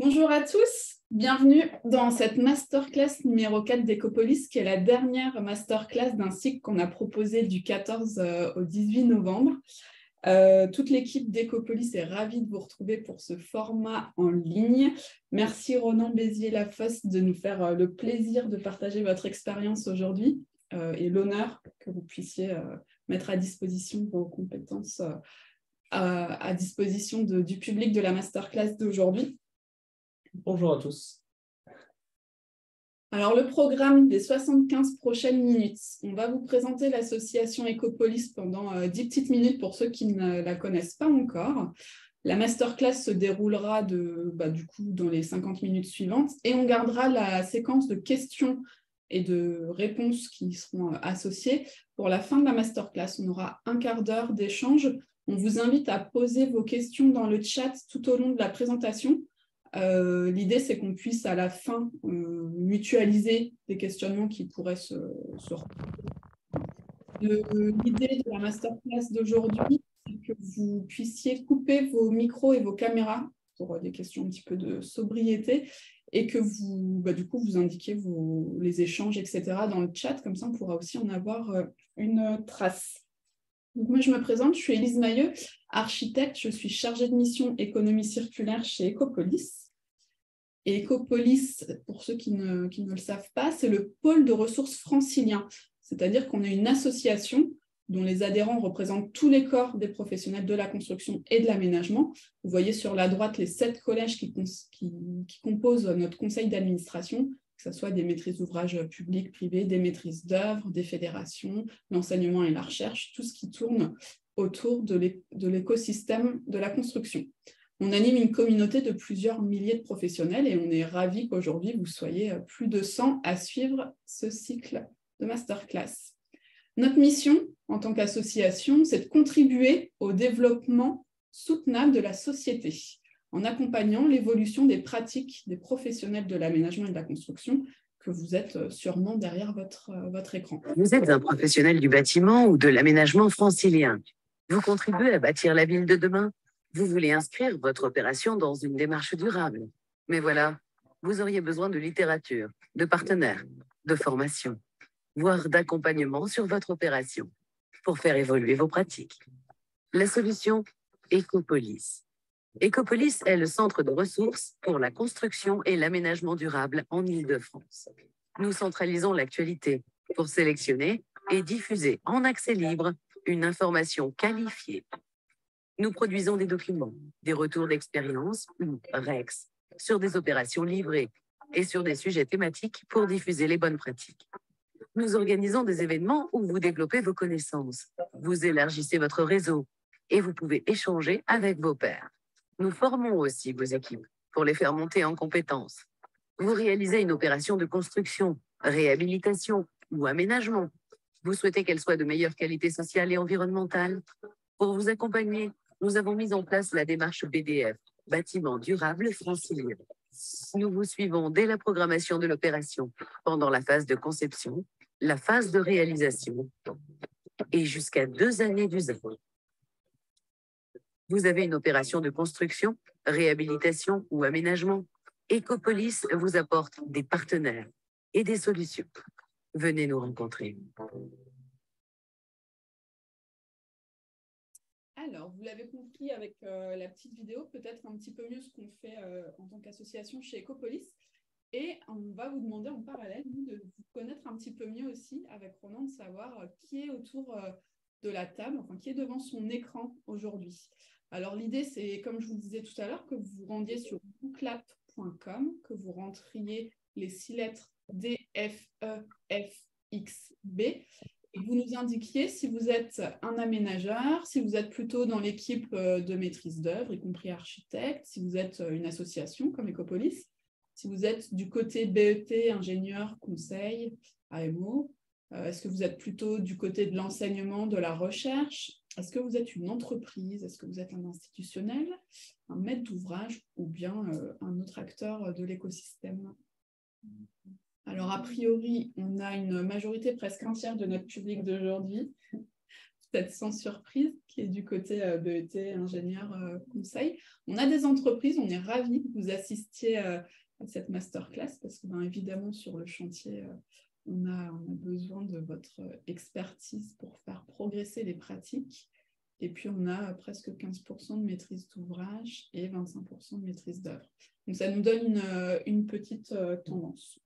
Bonjour à tous, bienvenue dans cette masterclass numéro 4 d'Ecopolis, qui est la dernière masterclass d'un cycle qu'on a proposé du 14 au 18 novembre. Toute l'équipe d'Ecopolis est ravie de vous retrouver pour ce format en ligne. Merci Ronan Bézier-Lafosse de nous faire le plaisir de partager votre expérience aujourd'hui et l'honneur que vous puissiez mettre à disposition vos compétences à disposition du public de la masterclass d'aujourd'hui. Bonjour à tous. Alors, le programme des 75 prochaines minutes, on va vous présenter l'association Ecopolis pendant 10 petites minutes pour ceux qui ne la connaissent pas encore. La masterclass se déroulera du coup dans les 50 minutes suivantes et on gardera la séquence de questions et de réponses qui seront associées pour la fin de la masterclass. On aura un quart d'heure d'échange. On vous invite à poser vos questions dans le chat tout au long de la présentation. L'idée, c'est qu'on puisse à la fin mutualiser des questionnements qui pourraient se L'idée de la masterclass d'aujourd'hui, c'est que vous puissiez couper vos micros et vos caméras pour des questions un petit peu de sobriété et que vous, du coup, vous indiquiez les échanges, etc. dans le chat. Comme ça, on pourra aussi en avoir une trace. Donc, moi, je me présente, je suis Élise Mailleux, architecte, je suis chargée de mission économie circulaire chez Ecopolis. Et Ecopolis, pour ceux qui ne le savent pas, c'est le pôle de ressources francilien, c'est-à-dire qu'on est une association dont les adhérents représentent tous les corps des professionnels de la construction et de l'aménagement. Vous voyez sur la droite les 7 collèges qui composent notre conseil d'administration, que ce soit des maîtrises d'ouvrages publics, privés, des maîtrises d'œuvres, des fédérations, l'enseignement et la recherche, tout ce qui tourne autour de l'écosystème de la construction. On anime une communauté de plusieurs milliers de professionnels et on est ravis qu'aujourd'hui, vous soyez plus de 100 à suivre ce cycle de masterclass. Notre mission, en tant qu'association, c'est de contribuer au développement soutenable de la société en accompagnant l'évolution des pratiques des professionnels de l'aménagement et de la construction que vous êtes sûrement derrière votre écran. Vous êtes un professionnel du bâtiment ou de l'aménagement francilien. Vous contribuez à bâtir la ville de demain. Vous voulez inscrire votre opération dans une démarche durable. Mais voilà, vous auriez besoin de littérature, de partenaires, de formation, voire d'accompagnement sur votre opération pour faire évoluer vos pratiques. La solution, Ecopolis. Ecopolis est le centre de ressources pour la construction et l'aménagement durable en Île-de-France. Nous centralisons l'actualité pour sélectionner et diffuser en accès libre une information qualifiée. Nous produisons des documents, des retours d'expérience ou REX sur des opérations livrées et sur des sujets thématiques pour diffuser les bonnes pratiques. Nous organisons des événements où vous développez vos connaissances, vous élargissez votre réseau et vous pouvez échanger avec vos pairs. Nous formons aussi vos équipes pour les faire monter en compétences. Vous réalisez une opération de construction, réhabilitation ou aménagement. Vous souhaitez qu'elle soit de meilleure qualité sociale et environnementale. Pour vous accompagner, nous avons mis en place la démarche BDF, Bâtiment durable francilien. Nous vous suivons dès la programmation de l'opération, pendant la phase de conception, la phase de réalisation et jusqu'à 2 années d'usage. Vous avez une opération de construction, réhabilitation ou aménagement. Ecopolis vous apporte des partenaires et des solutions. Venez nous rencontrer. Alors, vous l'avez compris avec la petite vidéo, peut-être un petit peu mieux ce qu'on fait en tant qu'association chez Ecopolis. Et on va vous demander en parallèle, nous, de vous connaître un petit peu mieux aussi avec Ronan, de savoir qui est autour de la table, enfin qui est devant son écran aujourd'hui. Alors, l'idée, c'est, comme je vous le disais tout à l'heure, que vous vous rendiez sur booclap.com, que vous rentriez les 6 lettres D, F, E, F, X, B, et que vous nous indiquiez si vous êtes un aménageur, si vous êtes plutôt dans l'équipe de maîtrise d'œuvre, y compris architecte, si vous êtes une association comme Ecopolis, si vous êtes du côté BET, ingénieur, conseil, AMO, est-ce que vous êtes plutôt du côté de l'enseignement, de la recherche? Est-ce que vous êtes une entreprise? Est-ce que vous êtes un institutionnel, un maître d'ouvrage ou bien un autre acteur de l'écosystème? Alors, a priori, on a une majorité presque entière de notre public d'aujourd'hui. peut-être sans surprise, qui est du côté BET, ingénieur conseil. On a des entreprises, on est ravis que vous assistiez à cette masterclass parce que, évidemment, sur le chantier, on a besoin de votre expertise pour faire progresser les pratiques. Et puis, on a presque 15% de maîtrise d'ouvrage et 25% de maîtrise d'œuvre. Donc, ça nous donne une petite tendance.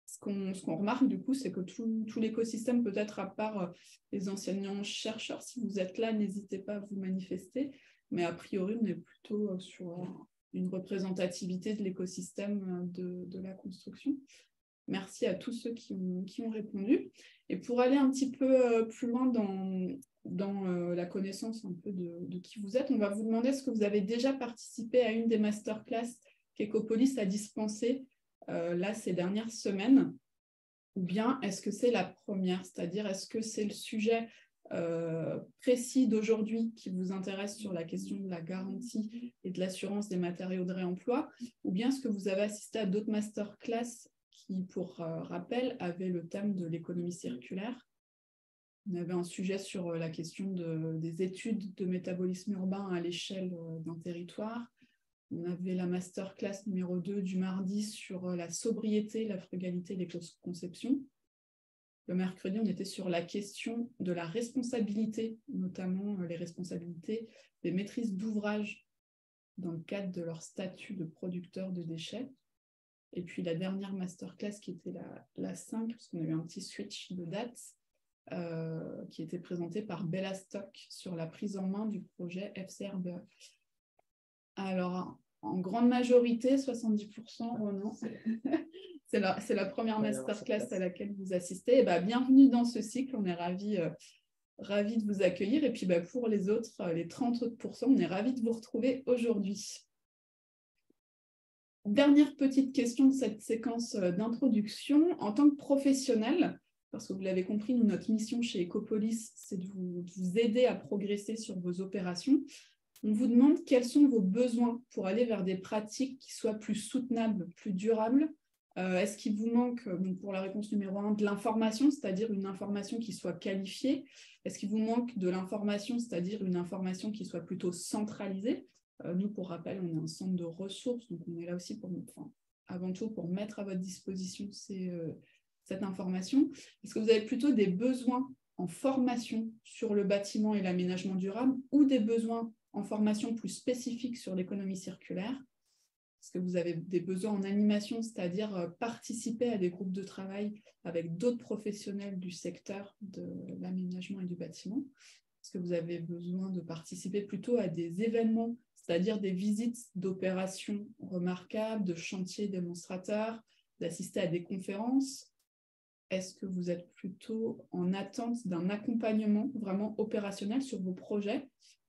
Ce qu'on remarque, du coup, c'est que tout l'écosystème, peut-être à part les enseignants-chercheurs, si vous êtes là, n'hésitez pas à vous manifester. Mais a priori, on est plutôt sur une représentativité de l'écosystème de la construction. Merci à tous ceux qui ont répondu. Et pour aller un petit peu plus loin dans la connaissance un peu de qui vous êtes, on va vous demander est-ce que vous avez déjà participé à une des masterclass qu'Ecopolis a dispensées là ces dernières semaines, ou bien est-ce que c'est la première, c'est-à-dire est-ce que c'est le sujet précis d'aujourd'hui qui vous intéresse sur la question de la garantie et de l'assurance des matériaux de réemploi, ou bien est-ce que vous avez assisté à d'autres masterclass qui, pour rappel, avaient le thème de l'économie circulaire. On avait un sujet sur la question des études de métabolisme urbain à l'échelle d'un territoire. On avait la masterclass numéro 2 du mardi sur la sobriété, la frugalité, l'éco-conception. Le mercredi, on était sur la question de la responsabilité, notamment les responsabilités des maîtrises d'ouvrage dans le cadre de leur statut de producteur de déchets. Et puis la dernière masterclass qui était la 5, parce qu'on a eu un petit switch de date, qui était présentée par Bella Stock sur la prise en main du projet FCRBE. Alors, en grande majorité, 70%, Ronan, c'est la première masterclass à laquelle vous assistez. Et bienvenue dans ce cycle, on est ravis de vous accueillir. Et puis pour les autres, les 30 autres %, on est ravis de vous retrouver aujourd'hui. Dernière petite question de cette séquence d'introduction. En tant que professionnel, parce que vous l'avez compris, notre mission chez Ecopolis, c'est de vous aider à progresser sur vos opérations. On vous demande quels sont vos besoins pour aller vers des pratiques qui soient plus soutenables, plus durables. Est-ce qu'il vous manque, pour la réponse numéro 1, de l'information, c'est-à-dire une information qui soit qualifiée? Est-ce qu'il vous manque de l'information, c'est-à-dire une information qui soit plutôt centralisée? Nous, pour rappel, on est un centre de ressources, donc on est là aussi avant tout pour mettre à votre disposition cette information. Est-ce que vous avez plutôt des besoins en formation sur le bâtiment et l'aménagement durable ou des besoins en formation plus spécifiques sur l'économie circulaire? Est-ce que vous avez des besoins en animation, c'est-à-dire participer à des groupes de travail avec d'autres professionnels du secteur de l'aménagement et du bâtiment? Est-ce que vous avez besoin de participer plutôt à des événements, c'est-à-dire des visites d'opérations remarquables, de chantiers démonstrateurs, d'assister à des conférences? Est-ce que vous êtes plutôt en attente d'un accompagnement vraiment opérationnel sur vos projets?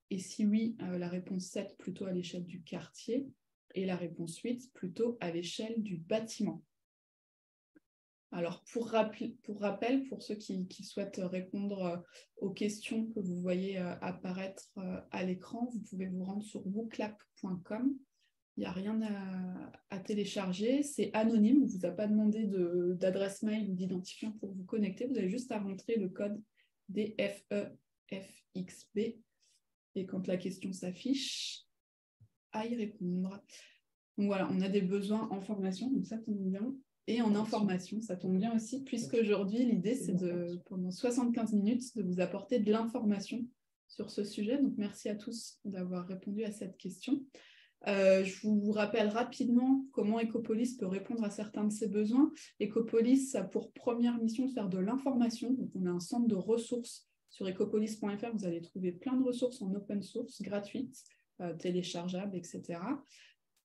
Et si oui, la réponse 7, plutôt à l'échelle du quartier, et la réponse 8, plutôt à l'échelle du bâtiment. Alors, pour rappel, pour ceux qui souhaitent répondre aux questions que vous voyez apparaître à l'écran, vous pouvez vous rendre sur wooclap.com. Il n'y a rien à télécharger, c'est anonyme, on ne vous a pas demandé d'adresse mail ou d'identifiant pour vous connecter, vous avez juste à rentrer le code DFEFXB et quand la question s'affiche, à y répondre. Donc voilà, on a des besoins en formation, donc ça tombe bien, et en information, ça tombe bien aussi, puisque aujourd'hui, l'idée, c'est pendant 75 minutes, de vous apporter de l'information sur ce sujet. Donc merci à tous d'avoir répondu à cette question. Je vous rappelle rapidement comment Ecopolis peut répondre à certains de ces besoins. Ecopolis a pour première mission de faire de l'information. Donc, on a un centre de ressources sur ecopolis.fr. Vous allez trouver plein de ressources en open source, gratuites, téléchargeables, etc.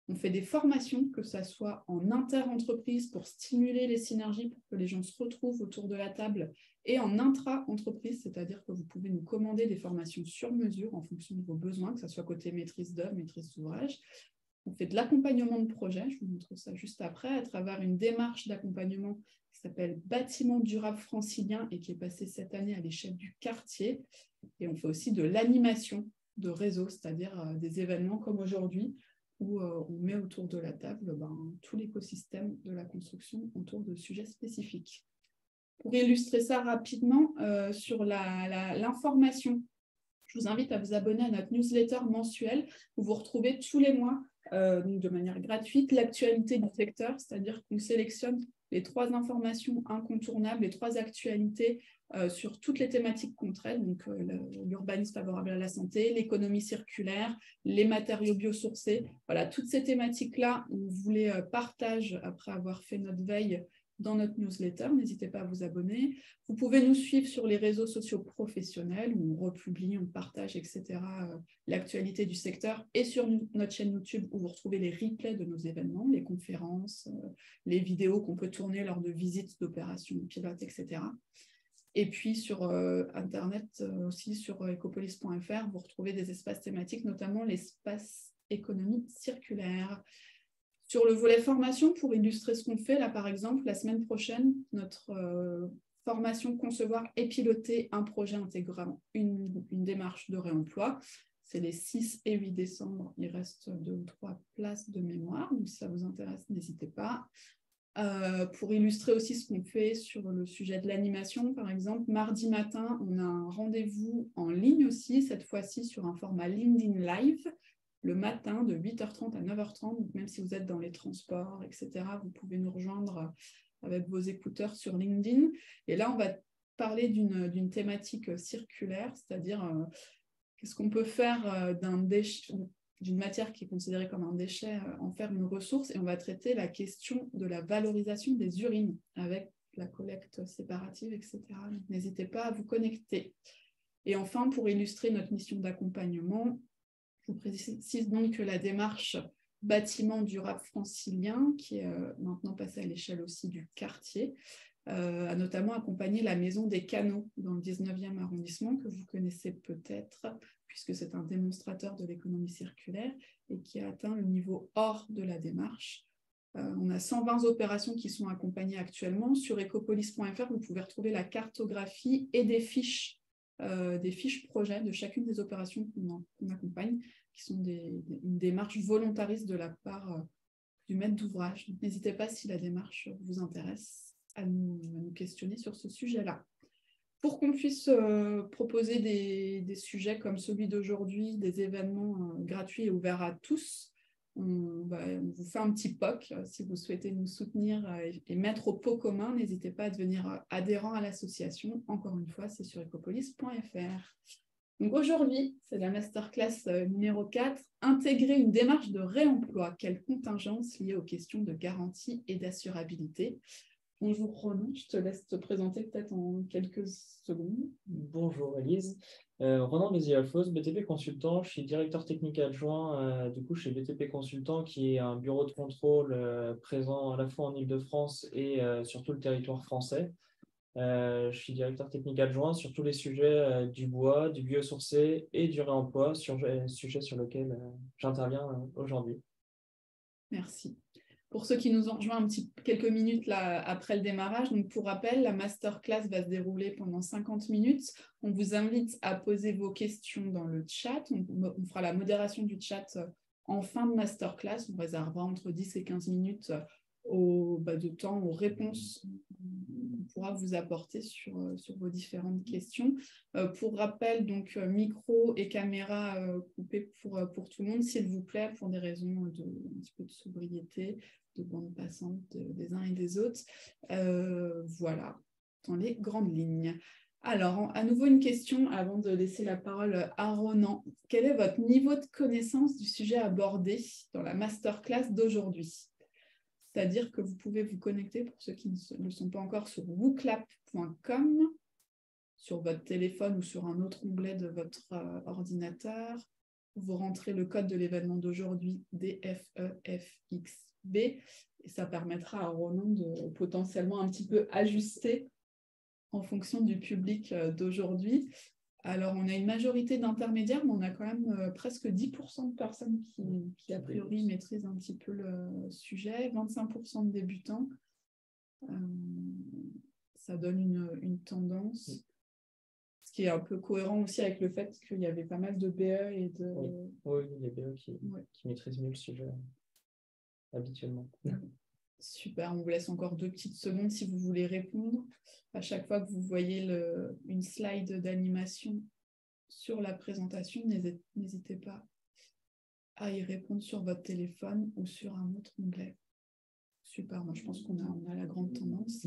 On fait des formations, que ce soit en inter-entreprise pour stimuler les synergies, pour que les gens se retrouvent autour de la table, et en intra-entreprise, c'est-à-dire que vous pouvez nous commander des formations sur mesure en fonction de vos besoins, que ce soit côté maîtrise d'œuvre, maîtrise d'ouvrage. On fait de l'accompagnement de projet, je vous montre ça juste après, à travers une démarche d'accompagnement qui s'appelle Bâtiment durable francilien et qui est passée cette année à l'échelle du quartier. Et on fait aussi de l'animation de réseau, c'est-à-dire des événements comme aujourd'hui, où on met autour de la table tout l'écosystème de la construction autour de sujets spécifiques. Pour illustrer ça rapidement, sur l'information, je vous invite à vous abonner à notre newsletter mensuelle où vous retrouvez tous les mois, donc de manière gratuite, l'actualité du secteur, c'est-à-dire qu'on sélectionne les 3 informations incontournables, les 3 actualités sur toutes les thématiques qu'on traite, donc l'urbanisme favorable à la santé, l'économie circulaire, les matériaux biosourcés. Voilà, toutes ces thématiques-là, on vous les partage après avoir fait notre veille dans notre newsletter. N'hésitez pas à vous abonner. Vous pouvez nous suivre sur les réseaux sociaux professionnels où on republie, on partage, etc. L'actualité du secteur et sur notre chaîne YouTube où vous retrouvez les replays de nos événements, les conférences, les vidéos qu'on peut tourner lors de visites d'opérations pilotes, etc. Et puis sur Internet, aussi sur ecopolis.fr, vous retrouvez des espaces thématiques, notamment l'espace économie circulaire. Sur le volet formation, pour illustrer ce qu'on fait, là par exemple, la semaine prochaine, notre formation concevoir et piloter un projet intégrant une démarche de réemploi. C'est les 6 et 8 décembre, il reste 2 ou 3 places de mémoire, donc si ça vous intéresse, n'hésitez pas. Pour illustrer aussi ce qu'on fait sur le sujet de l'animation, par exemple, mardi matin, on a un rendez-vous en ligne aussi, cette fois-ci sur un format LinkedIn Live, le matin de 8h30 à 9h30, donc même si vous êtes dans les transports, etc., vous pouvez nous rejoindre avec vos écouteurs sur LinkedIn. Et là, on va parler d'une thématique circulaire, c'est-à-dire qu'est-ce qu'on peut faire d'une matière qui est considérée comme un déchet, en faire une ressource, et on va traiter la question de la valorisation des urines avec la collecte séparative, etc. Donc, n'hésitez pas à vous connecter. Et enfin, pour illustrer notre mission d'accompagnement, je vous précise donc que la démarche bâtiment durable francilien, qui est maintenant passée à l'échelle aussi du quartier, a notamment accompagné la Maison des Canaux dans le 19e arrondissement, que vous connaissez peut-être, puisque c'est un démonstrateur de l'économie circulaire et qui a atteint le niveau or de la démarche. On a 120 opérations qui sont accompagnées actuellement. Sur ecopolis.fr, vous pouvez retrouver la cartographie et des fiches projets de chacune des opérations qu'on accompagne, qui sont une démarche volontariste de la part du maître d'ouvrage. N'hésitez pas, si la démarche vous intéresse, à nous questionner sur ce sujet-là. Pour qu'on puisse proposer des sujets comme celui d'aujourd'hui, des événements gratuits et ouverts à tous, on vous fait un petit POC. Si vous souhaitez nous soutenir et mettre au pot commun, n'hésitez pas à devenir adhérent à l'association. Encore une fois, c'est sur ecopolis.fr. Donc aujourd'hui, c'est la masterclass numéro 4, intégrer une démarche de réemploi, quelles contingences liées aux questions de garantie et d'assurabilité. Bonjour Ronan, je te laisse te présenter peut-être en quelques secondes. Bonjour Elise. Ronan Mézialfos, BTP Consultant. Je suis directeur technique adjoint du coup chez BTP Consultant, qui est un bureau de contrôle présent à la fois en Île-de-France et sur tout le territoire français. Je suis directeur technique adjoint sur tous les sujets du bois, du biosourcé et du réemploi, sujet sur lequel j'interviens aujourd'hui. Merci. Pour ceux qui nous ont rejoints quelques minutes là, après le démarrage, donc pour rappel, la masterclass va se dérouler pendant 50 minutes. On vous invite à poser vos questions dans le chat. On fera la modération du chat en fin de masterclass. On réservera entre 10 et 15 minutes de temps aux réponses qu'on pourra vous apporter sur vos différentes questions. Pour rappel, donc micro et caméra coupés pour tout le monde, s'il vous plaît, pour des raisons un petit peu de sobriété, de bande passante des uns et des autres. Voilà, dans les grandes lignes. Alors, à nouveau une question avant de laisser la parole à Ronan. Quel est votre niveau de connaissance du sujet abordé dans la masterclass d'aujourd'hui ? C'est-à-dire que vous pouvez vous connecter, pour ceux qui ne le sont pas encore, sur wooclap.com, sur votre téléphone ou sur un autre onglet de votre ordinateur. Vous rentrez le code de l'événement d'aujourd'hui, DFEFXB, et ça permettra à Ronan de potentiellement un petit peu ajuster en fonction du public d'aujourd'hui. Alors, on a une majorité d'intermédiaires, mais on a quand même presque 10% de personnes qui, a priori, maîtrisent un petit peu le sujet, 25% de débutants. Ça donne une tendance, ce qui est un peu cohérent aussi avec le fait qu'il y avait pas mal de BE et de... Oui, il y a BE qui maîtrisent mieux le sujet habituellement. Super, on vous laisse encore 2 petites secondes si vous voulez répondre. À chaque fois que vous voyez une slide d'animation sur la présentation, n'hésitez pas à y répondre sur votre téléphone ou sur un autre onglet. Super, moi je pense qu'on a la grande tendance.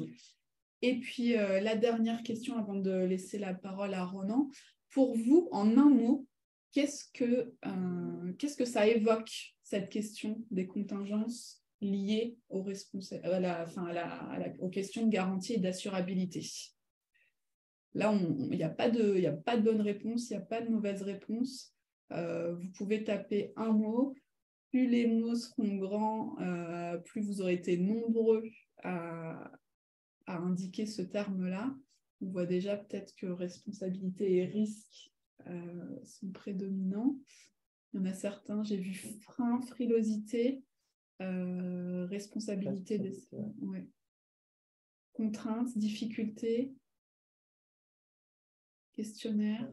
Et puis la dernière question avant de laisser la parole à Ronan. Pour vous, en un mot, qu'est-ce que ça évoque, cette question des contingences liées aux questions de garantie et d'assurabilité? Là, il n'y a pas de bonne réponse, il n'y a pas de mauvaise réponse. Vous pouvez taper un mot. Plus les mots seront grands, plus vous aurez été nombreux à indiquer ce terme-là. On voit déjà peut-être que responsabilité et risque sont prédominants. Il y en a certains, j'ai vu frein, frilosité, responsabilité, ouais. Contraintes, difficultés, questionnaire,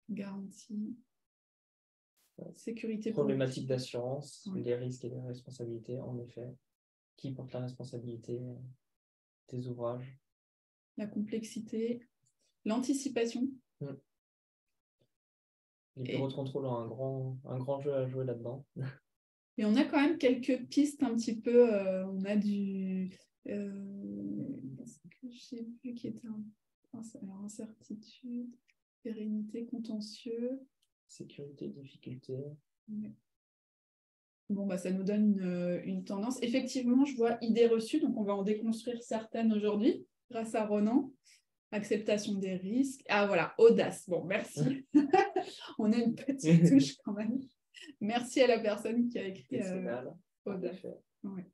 garantie, sécurité. Problématique d'assurance, ouais. Les risques et les responsabilités, en effet. Qui porte la responsabilité des ouvrages? La complexité, l'anticipation. Les bureaux de contrôle ont un grand jeu à jouer là-dedans. Et on a quand même quelques pistes un petit peu. On a du... Qu'est-ce que j'ai vu qui était alors, incertitude, pérennité, contentieux. Sécurité, difficulté. Ouais. Bon, ça nous donne une tendance. Effectivement, je vois idées reçues, donc on va en déconstruire certaines aujourd'hui, grâce à Ronan. Acceptation des risques. Ah voilà, audace. Bon, merci. On a une petite touche quand même. Merci à la personne qui a écrit audace. Ouais.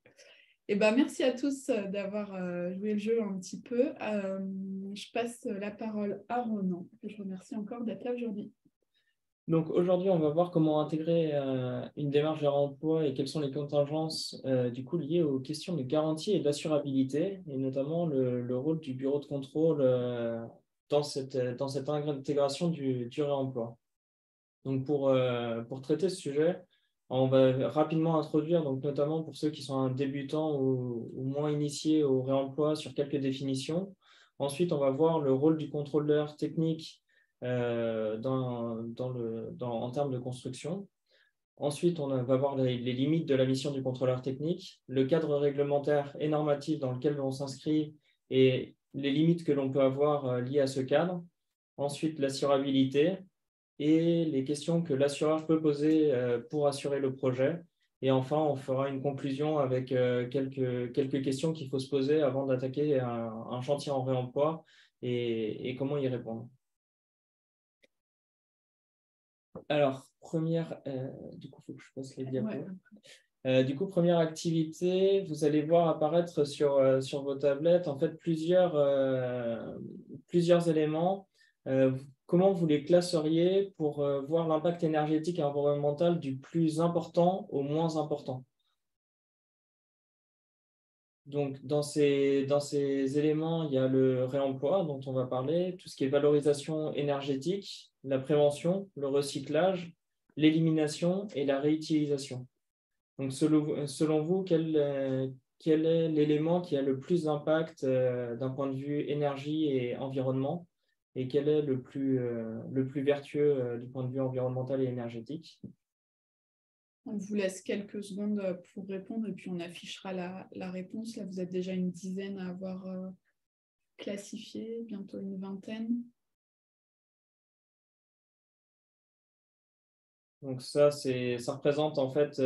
Et merci à tous d'avoir joué le jeu un petit peu. Je passe la parole à Ronan. Je remercie encore d'être là aujourd'hui. Donc aujourd'hui, on va voir comment intégrer une démarche de réemploi et quelles sont les contingences du coup liées aux questions de garantie et d'assurabilité, et notamment le rôle du bureau de contrôle dans cette intégration du réemploi. Donc pour traiter ce sujet, on va rapidement introduire, donc notamment pour ceux qui sont débutants ou moins initiés au réemploi, sur quelques définitions. Ensuite, on va voir le rôle du contrôleur technique en termes de construction. Ensuite, on va voir les limites de la mission du contrôleur technique, le cadre réglementaire et normatif dans lequel on s'inscrit et les limites que l'on peut avoir liées à ce cadre. Ensuite, l'assurabilité et les questions que l'assureur peut poser pour assurer le projet. Et enfin, on fera une conclusion avec quelques questions qu'il faut se poser avant d'attaquer un chantier en réemploi et comment y répondre. Alors, du coup, il faut que je passe les diapos. Ouais. Du coup, première activité, vous allez voir apparaître sur vos tablettes en fait plusieurs éléments. Comment vous les classeriez pour voir l'impact énergétique et environnemental du plus important au moins important? Donc, dans ces éléments, il y a le réemploi dont on va parler, tout ce qui est valorisation énergétique, la prévention, le recyclage, l'élimination et la réutilisation. Donc, selon vous, quel est l'élément qui a le plus d'impact d'un point de vue énergie et environnement, et quel est le plus vertueux du point de vue environnemental et énergétique? On vous laisse quelques secondes pour répondre et puis on affichera la réponse. Là, vous êtes déjà une dizaine à avoir classifié, bientôt une vingtaine. Donc ça représente en fait,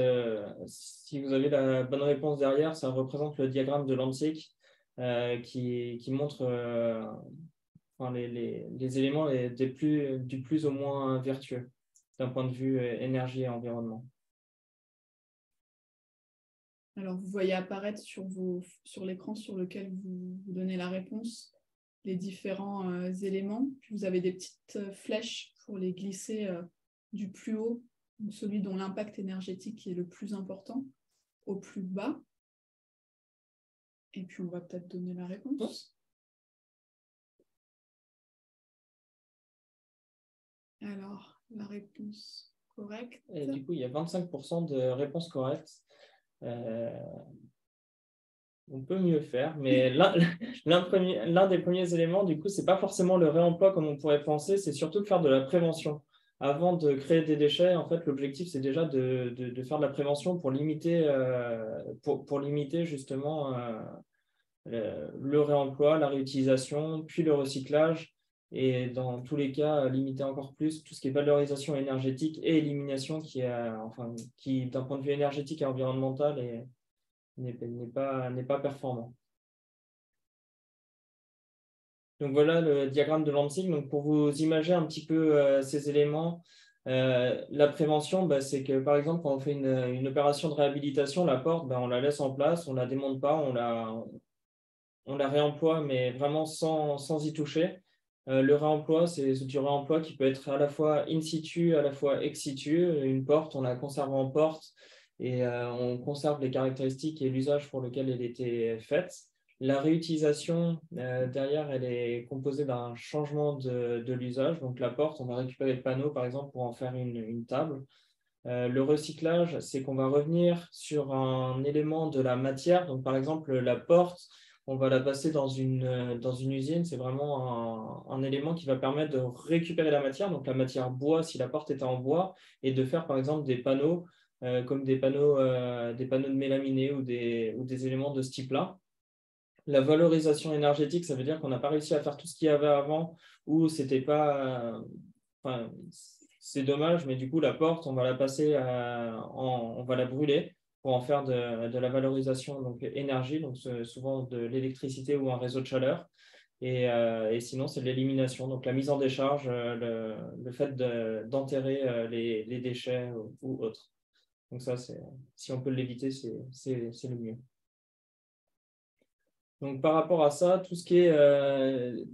si vous avez la bonne réponse derrière, ça représente le diagramme de Landsik qui montre les éléments du plus au moins vertueux d'un point de vue énergie et environnement. Alors, vous voyez apparaître sur l'écran sur lequel vous donnez la réponse les différents éléments. Puis vous avez des petites flèches pour les glisser du plus haut, donc celui dont l'impact énergétique est le plus important, au plus bas. Et puis, on va peut-être donner la réponse. Alors, la réponse correcte. Et du coup, il y a 25% de réponses correctes. on peut mieux faire, mais l'un des premiers éléments, du coup, ce n'est pas forcément le réemploi comme on pourrait penser, c'est surtout de faire de la prévention. Avant de créer des déchets, en fait, l'objectif, c'est déjà de faire de la prévention pour limiter, pour limiter justement le réemploi, la réutilisation, puis le recyclage, et dans tous les cas, limiter encore plus tout ce qui est valorisation énergétique et élimination qui d'un point de vue énergétique et environnemental, n'est pas performant. Donc voilà le diagramme de Lansing. Donc pour vous imaginer un petit peu ces éléments, la prévention, c'est que par exemple, quand on fait une opération de réhabilitation, la porte, on la laisse en place, on ne la démonte pas, on la réemploie, mais vraiment sans y toucher. Le réemploi, c'est du réemploi qui peut être à la fois in situ, à la fois ex situ. Une porte, on la conserve en porte et on conserve les caractéristiques et l'usage pour lequel elle était faite. La réutilisation, derrière, elle est composée d'un changement de l'usage. Donc la porte, on va récupérer le panneau, par exemple, pour en faire une table. Le recyclage, c'est qu'on va revenir sur un élément de la matière. Donc, par exemple, la porte, on va la passer dans une usine. C'est vraiment un élément qui va permettre de récupérer la matière. Donc, la matière bois, si la porte était en bois, et de faire, par exemple, des panneaux, comme des panneaux de mélaminé ou des éléments de ce type-là. La valorisation énergétique, ça veut dire qu'on n'a pas réussi à faire tout ce qu'il y avait avant ou c'était pas... c'est dommage, mais du coup, la porte, on va la passer, on va la brûler pour en faire de la valorisation donc énergie, donc souvent de l'électricité ou un réseau de chaleur. Et sinon, c'est de l'élimination, donc la mise en décharge, le fait d'enterrer les déchets ou autres. Donc ça, si on peut l'éviter, c'est le mieux. Donc, par rapport à ça, tout ce qui est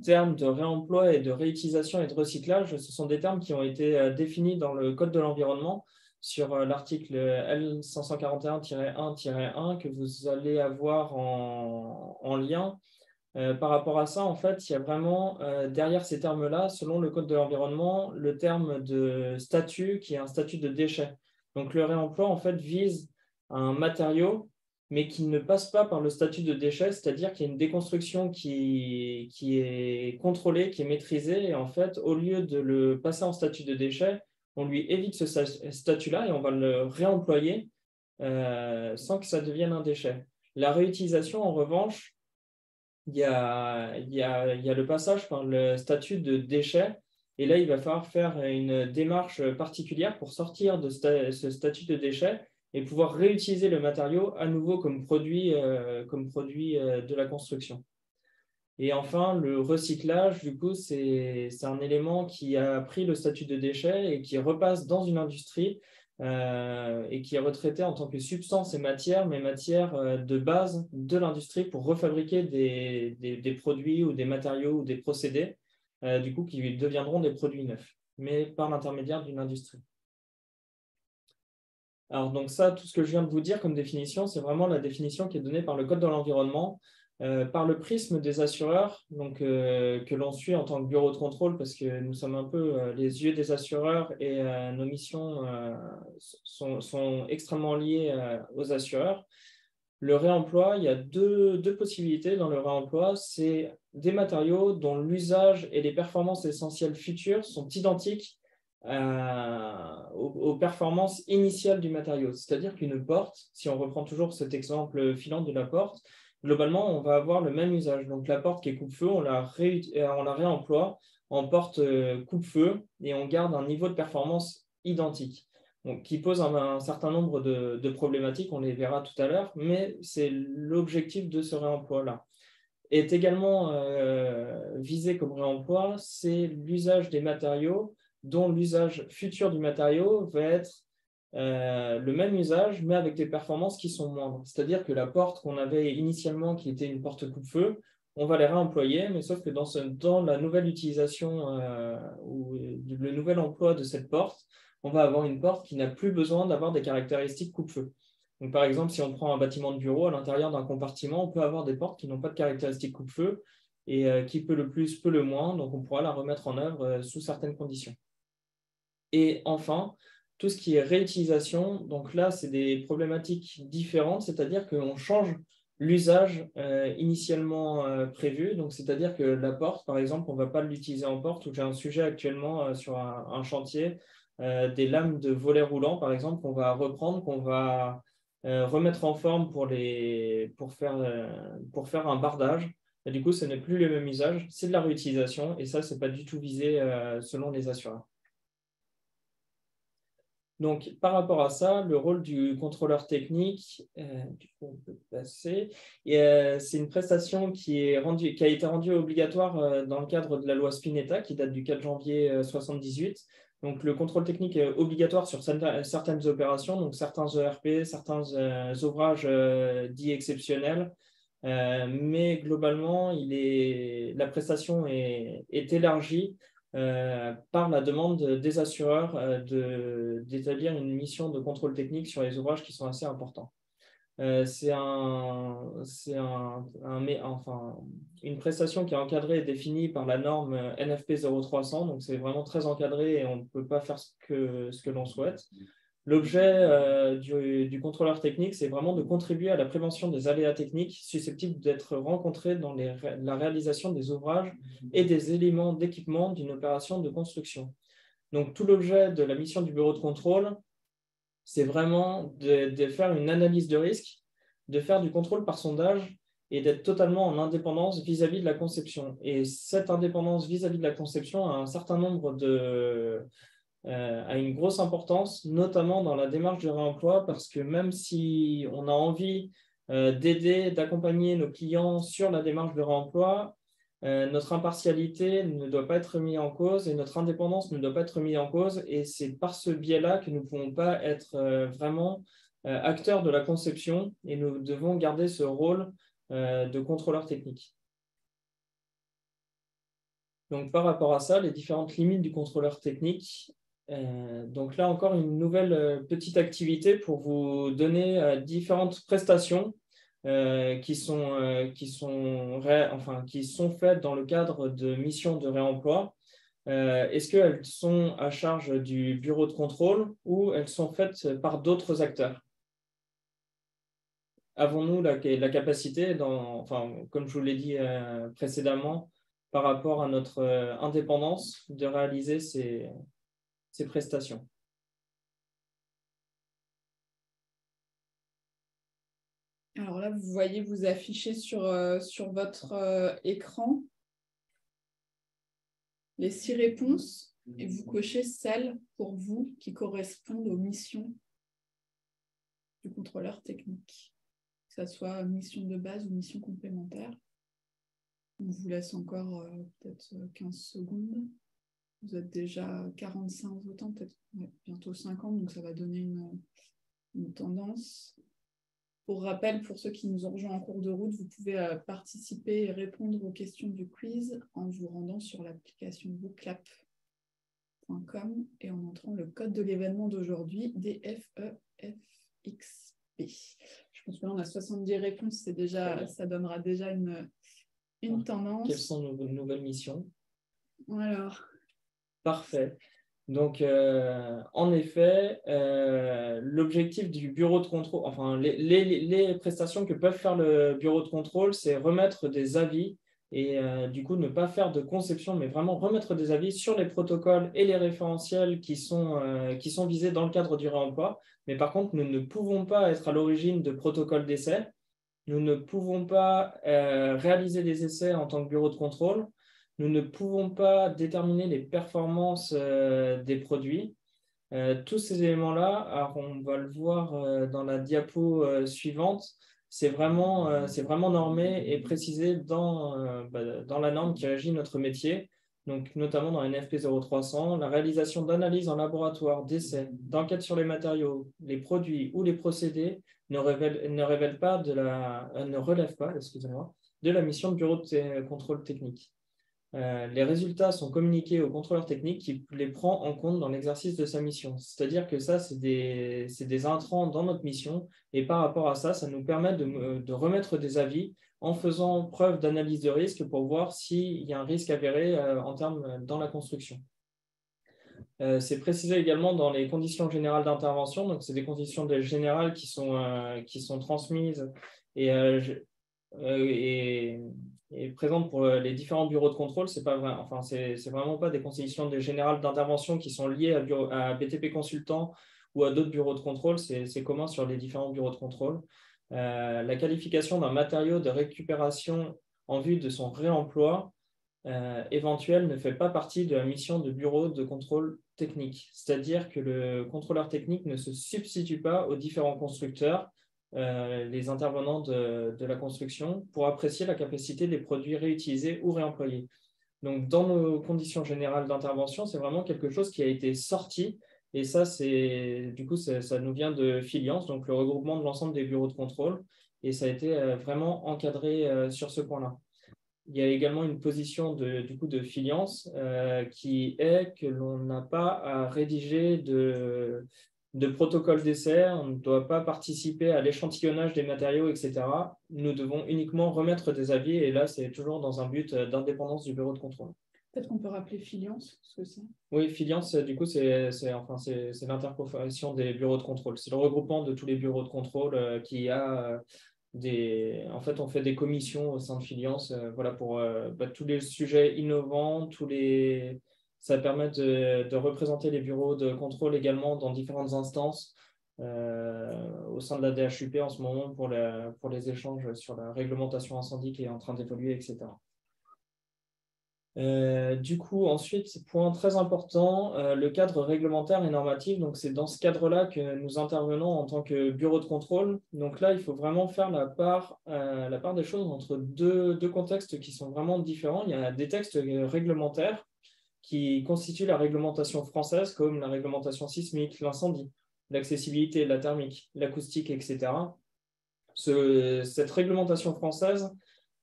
termes de réemploi et de réutilisation et de recyclage, ce sont des termes qui ont été définis dans le Code de l'environnement sur l'article L541-1-1 que vous allez avoir en lien. Par rapport à ça, en fait, il y a vraiment derrière ces termes-là, selon le Code de l'environnement, le terme de statut qui est un statut de déchet. Donc, le réemploi, en fait, vise un matériau mais qui ne passe pas par le statut de déchet, c'est-à-dire qu'il y a une déconstruction qui est contrôlée, qui est maîtrisée, et en fait, au lieu de le passer en statut de déchet, on lui évite ce statut-là et on va le réemployer sans que ça devienne un déchet. La réutilisation, en revanche, il y a le passage par le statut de déchet, et là, il va falloir faire une démarche particulière pour sortir de ce statut de déchet et pouvoir réutiliser le matériau à nouveau comme produit de la construction. Et enfin, le recyclage, du coup, c'est un élément qui a pris le statut de déchet et qui repasse dans une industrie et qui est retraité en tant que substance et matière, mais matière de base de l'industrie pour refabriquer des produits ou des matériaux ou des procédés, du coup, qui deviendront des produits neufs, mais par l'intermédiaire d'une industrie. Alors, donc ça, tout ce que je viens de vous dire comme définition, c'est vraiment la définition qui est donnée par le Code de l'environnement, par le prisme des assureurs, donc, que l'on suit en tant que bureau de contrôle, parce que nous sommes un peu les yeux des assureurs et nos missions sont extrêmement liées aux assureurs. Le réemploi, il y a deux possibilités dans le réemploi. C'est des matériaux dont l'usage et les performances essentielles futures sont identiques aux performances initiales du matériau. C'est-à-dire qu'une porte, si on reprend toujours cet exemple filant de la porte, globalement, on va avoir le même usage. Donc, la porte qui est coupe-feu, on la réemploie en porte coupe-feu et on garde un niveau de performance identique. Donc, qui pose un certain nombre de problématiques, on les verra tout à l'heure, mais c'est l'objectif de ce réemploi-là. Est également visé comme réemploi, c'est l'usage des matériaux dont l'usage futur du matériau va être le même usage, mais avec des performances qui sont moindres. C'est-à-dire que la porte qu'on avait initialement, qui était une porte coupe-feu, on va les réemployer, mais sauf que dans la nouvelle utilisation ou le nouvel emploi de cette porte, on va avoir une porte qui n'a plus besoin d'avoir des caractéristiques coupe-feu. Donc, par exemple, si on prend un bâtiment de bureau, à l'intérieur d'un compartiment, on peut avoir des portes qui n'ont pas de caractéristiques coupe-feu et qui peut le plus, peut le moins, donc on pourra la remettre en œuvre sous certaines conditions. Et enfin, tout ce qui est réutilisation, donc là, c'est des problématiques différentes, c'est-à-dire qu'on change l'usage initialement prévu. Donc, c'est-à-dire que la porte, par exemple, on ne va pas l'utiliser en porte, où j'ai un sujet actuellement sur un chantier, des lames de volets roulants, par exemple, qu'on va reprendre, qu'on va remettre en forme pour faire un bardage. Et du coup, ce n'est plus le même usage, c'est de la réutilisation, et ça, ce n'est pas du tout visé selon les assureurs. Donc, par rapport à ça, le rôle du contrôleur technique, du coup, on peut passer, c'est une prestation qui a été rendue obligatoire dans le cadre de la loi Spinetta, qui date du 4 janvier 1978. Donc, le contrôle technique est obligatoire sur certaines opérations, donc certains ERP, certains ouvrages dits exceptionnels. Mais globalement, la prestation est élargie par la demande des assureurs d'établir une mission de contrôle technique sur les ouvrages qui sont assez importants. C'est une prestation qui est encadrée et définie par la norme NFP 0300, donc c'est vraiment très encadré et on ne peut pas faire ce que l'on souhaite. L'objet du contrôleur technique, c'est vraiment de contribuer à la prévention des aléas techniques susceptibles d'être rencontrés dans la réalisation des ouvrages et des éléments d'équipement d'une opération de construction. Donc, tout l'objet de la mission du bureau de contrôle, c'est vraiment de faire une analyse de risque, de faire du contrôle par sondage et d'être totalement en indépendance vis-à-vis de la conception. Et cette indépendance vis-à-vis de la conception a un certain nombre a une grosse importance, notamment dans la démarche de réemploi, parce que même si on a envie d'aider, d'accompagner nos clients sur la démarche de réemploi, notre impartialité ne doit pas être mise en cause et notre indépendance ne doit pas être mise en cause. Et c'est par ce biais-là que nous ne pouvons pas être vraiment acteurs de la conception et nous devons garder ce rôle de contrôleur technique. Donc, par rapport à ça, les différentes limites du contrôleur technique. Donc là, encore une nouvelle petite activité pour vous donner différentes prestations qui sont faites dans le cadre de missions de réemploi. Est-ce qu'elles sont à charge du bureau de contrôle ou elles sont faites par d'autres acteurs? Avons-nous la capacité, comme je vous l'ai dit précédemment, par rapport à notre indépendance, de réaliser ces prestations? Alors là, vous voyez vous afficher sur votre écran les 6 réponses et vous cochez celles pour vous qui correspondent aux missions du contrôleur technique, que ce soit mission de base ou mission complémentaire. On vous laisse encore peut-être 15 secondes. Vous êtes déjà 45 votants, peut-être bientôt 50, donc ça va donner une tendance. Pour rappel, pour ceux qui nous ont rejoints en cours de route, vous pouvez participer et répondre aux questions du quiz en vous rendant sur l'application bookclap.com et en entrant le code de l'événement d'aujourd'hui, DFEFXB. Je pense que là, on a 70 réponses, ça donnera déjà une tendance. Quelles sont nos nouvelles missions? Alors. Parfait. Donc, en effet, l'objectif du bureau de contrôle, enfin, les prestations que peuvent faire le bureau de contrôle, c'est remettre des avis et du coup, ne pas faire de conception, mais vraiment remettre des avis sur les protocoles et les référentiels qui sont visés dans le cadre du réemploi. Mais par contre, nous ne pouvons pas être à l'origine de protocoles d'essai. Nous ne pouvons pas réaliser des essais en tant que bureau de contrôle. Nous ne pouvons pas déterminer les performances des produits. Tous ces éléments-là, alors on va le voir dans la diapo suivante, c'est vraiment normé et précisé dans la norme qui régit notre métier, donc notamment dans NFP 0300, la réalisation d'analyses en laboratoire, d'essais, d'enquêtes sur les matériaux, les produits ou les procédés ne relève pas de la mission de bureau de contrôle technique. Les résultats sont communiqués au contrôleur technique qui les prend en compte dans l'exercice de sa mission. C'est-à-dire que ça, c'est des intrants dans notre mission et par rapport à ça, ça nous permet de remettre des avis en faisant preuve d'analyse de risque pour voir s'il y a un risque avéré en termes dans la construction. C'est précisé également dans les conditions générales d'intervention. Donc, c'est des conditions générales qui sont transmises et, et, et présentes pour les différents bureaux de contrôle. C'est pas vrai, enfin, c'est vraiment pas des conditions générales d'intervention qui sont liées à BTP Consultant ou à d'autres bureaux de contrôle. C'est commun sur les différents bureaux de contrôle. La qualification d'un matériau de récupération en vue de son réemploi éventuel ne fait pas partie de la mission de bureau de contrôle technique. C'est-à-dire que le contrôleur technique ne se substitue pas aux différents constructeurs, les intervenants de la construction, pour apprécier la capacité des produits réutilisés ou réemployés. Donc, dans nos conditions générales d'intervention, c'est vraiment quelque chose qui a été sorti. Et ça, du coup, ça nous vient de Filiance, donc le regroupement de l'ensemble des bureaux de contrôle. Et ça a été vraiment encadré sur ce point-là. Il y a également une position du coup, de Filiance qui est que l'on n'a pas à rédiger de protocole d'essai, on ne doit pas participer à l'échantillonnage des matériaux, etc. Nous devons uniquement remettre des avis et là, c'est toujours dans un but d'indépendance du bureau de contrôle. Peut-être qu'on peut rappeler Filiance, ce que c'est. Oui, Filiance, du coup, c'est l'interprofession des bureaux de contrôle. C'est le regroupement de tous les bureaux de contrôle qui a... En fait, on fait des commissions au sein de Filiance voilà, pour tous les sujets innovants, ça permet de représenter les bureaux de contrôle également dans différentes instances au sein de la DHUP en ce moment pour les échanges sur la réglementation incendie qui est en train d'évoluer, etc. Du coup, ensuite, point très important, le cadre réglementaire et normatif. Donc, c'est dans ce cadre-là que nous intervenons en tant que bureau de contrôle. Donc là, il faut vraiment faire la part des choses entre deux contextes qui sont vraiment différents. Il y a des textes réglementaires qui constituent la réglementation française, comme la réglementation sismique, l'incendie, l'accessibilité, la thermique, l'acoustique, etc. Cette réglementation française,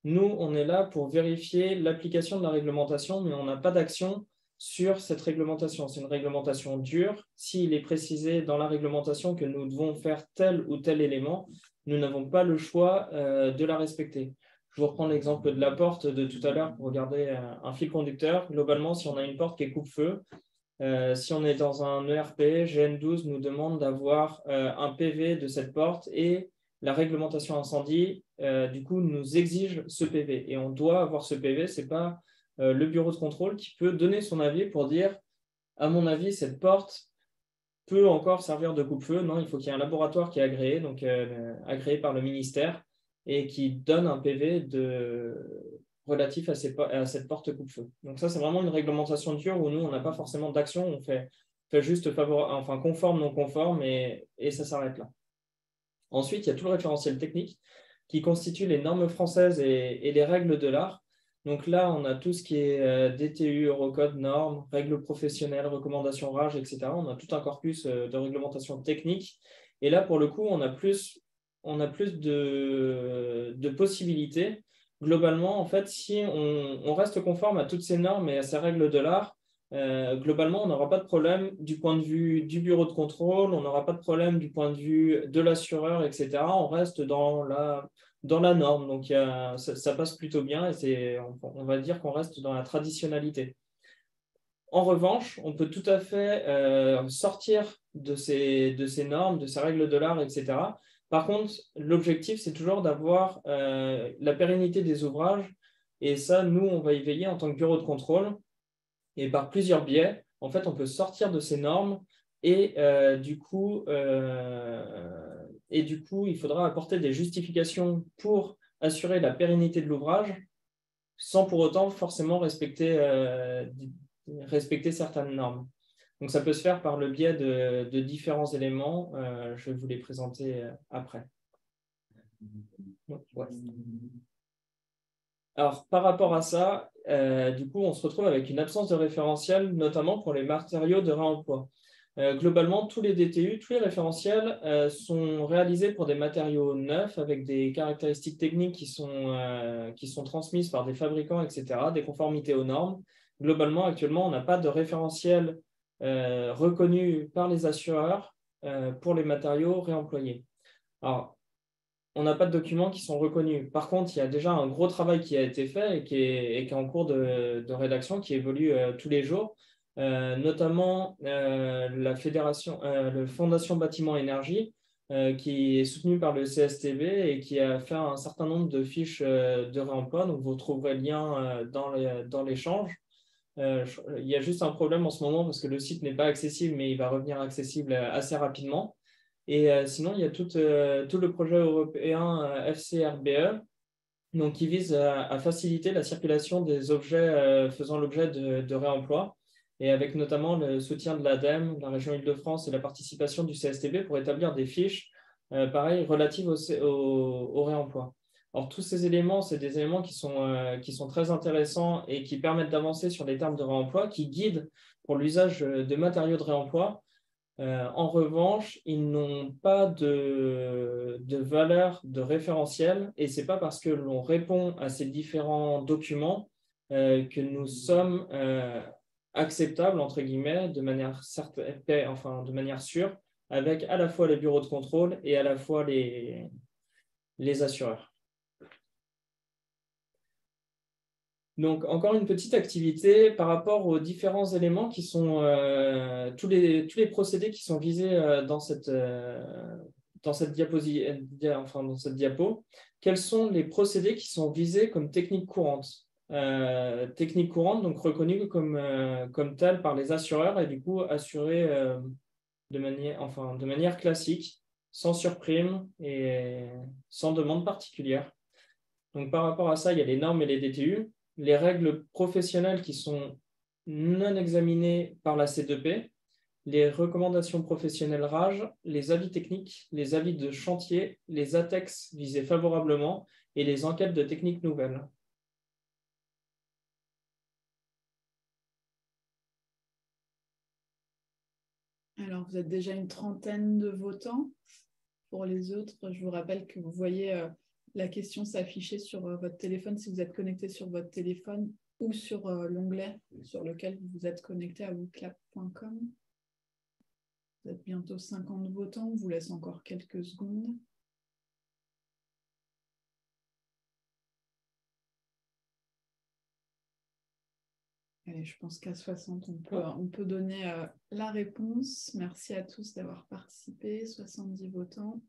nous, on est là pour vérifier l'application de la réglementation, mais on n'a pas d'action sur cette réglementation. C'est une réglementation dure. S'il est précisé dans la réglementation que nous devons faire tel ou tel élément, nous n'avons pas le choix de la respecter. Je vous reprends l'exemple de la porte de tout à l'heure pour regarder un fil conducteur. Globalement, si on a une porte qui est coupe-feu, si on est dans un ERP, GN12 nous demande d'avoir un PV de cette porte et la réglementation incendie, du coup, nous exige ce PV. Et on doit avoir ce PV. Ce n'est pas le bureau de contrôle qui peut donner son avis pour dire, à mon avis, cette porte peut encore servir de coupe-feu. Non, il faut qu'il y ait un laboratoire qui est agréé, donc agréé par le ministère, et qui donne un PV relatif à cette porte coupe-feu. Donc ça, c'est vraiment une réglementation dure où nous, on n'a pas forcément d'action. On fait juste conforme, non conforme, et ça s'arrête là. Ensuite, il y a tout le référentiel technique qui constitue les normes françaises et les règles de l'art. Donc là, on a tout ce qui est DTU, Eurocode, normes, règles professionnelles, recommandations RAGE, etc. On a tout un corpus de réglementation technique. Et là, pour le coup, on a plus de possibilités. Globalement, en fait, si on reste conforme à toutes ces normes et à ces règles de l'art, globalement, on n'aura pas de problème du point de vue du bureau de contrôle, on n'aura pas de problème du point de vue de l'assureur, etc. On reste dans la norme, donc ça passe plutôt bien et on va dire qu'on reste dans la traditionnalité. En revanche, on peut tout à fait sortir de ces normes, de ces règles de l'art, etc. Par contre, l'objectif, c'est toujours d'avoir la pérennité des ouvrages et ça, nous, on va y veiller en tant que bureau de contrôle. Et par plusieurs biais, en fait, on peut sortir de ces normes et du coup, il faudra apporter des justifications pour assurer la pérennité de l'ouvrage sans pour autant forcément respecter certaines normes. Donc, ça peut se faire par le biais de différents éléments. Je vais vous les présenter après. Ouais. Alors, par rapport à ça, du coup, on se retrouve avec une absence de référentiel, notamment pour les matériaux de réemploi. Globalement, tous les DTU, tous les référentiels sont réalisés pour des matériaux neufs avec des caractéristiques techniques qui sont transmises par des fabricants, etc., des conformités aux normes. Globalement, actuellement, on n'a pas de référentiel reconnu par les assureurs pour les matériaux réemployés. Alors, on n'a pas de documents qui sont reconnus. Par contre, il y a déjà un gros travail qui a été fait et qui est en cours de rédaction, qui évolue tous les jours. notamment la Fondation Bâtiment Énergie, qui est soutenue par le CSTB et qui a fait un certain nombre de fiches de réemploi. Donc, vous trouverez le lien dans l'échange. Il y a juste un problème en ce moment parce que le site n'est pas accessible, mais il va revenir accessible assez rapidement. Et sinon, il y a tout le projet européen FCRBE, donc, qui vise à faciliter la circulation des objets faisant l'objet de réemploi, et avec notamment le soutien de l'ADEME, la région Île-de-France et la participation du CSTB pour établir des fiches pareil, relatives au réemploi. Alors, tous ces éléments, c'est des éléments qui sont très intéressants et qui permettent d'avancer sur les termes de réemploi, qui guident pour l'usage de matériaux de réemploi. En revanche, ils n'ont pas de valeur de référentiel, et ce n'est pas parce que l'on répond à ces différents documents que nous sommes acceptables, entre guillemets, de manière sûre, avec à la fois les bureaux de contrôle et à la fois les assureurs. Donc, encore une petite activité par rapport aux différents éléments qui sont tous les procédés qui sont visés dans cette diapo. Quels sont les procédés qui sont visés comme techniques courantes? Techniques courantes, donc reconnues comme telles par les assureurs et du coup assurées de manière classique, sans surprime et sans demande particulière. Donc, par rapport à ça, il y a les normes et les DTU. Les règles professionnelles qui sont non examinées par la C2P, les recommandations professionnelles RAGE, les avis techniques, les avis de chantier, les ATEX visés favorablement et les enquêtes de techniques nouvelles. Alors, vous êtes déjà une trentaine de votants. Pour les autres, je vous rappelle que vous voyez la question s'afficher sur votre téléphone si vous êtes connecté sur votre téléphone ou sur l'onglet sur lequel vous vous êtes connecté à wooclap.com. Vous êtes bientôt 50 votants, on vous laisse encore quelques secondes. Allez, je pense qu'à 60, on peut donner la réponse. Merci à tous d'avoir participé, 70 votants.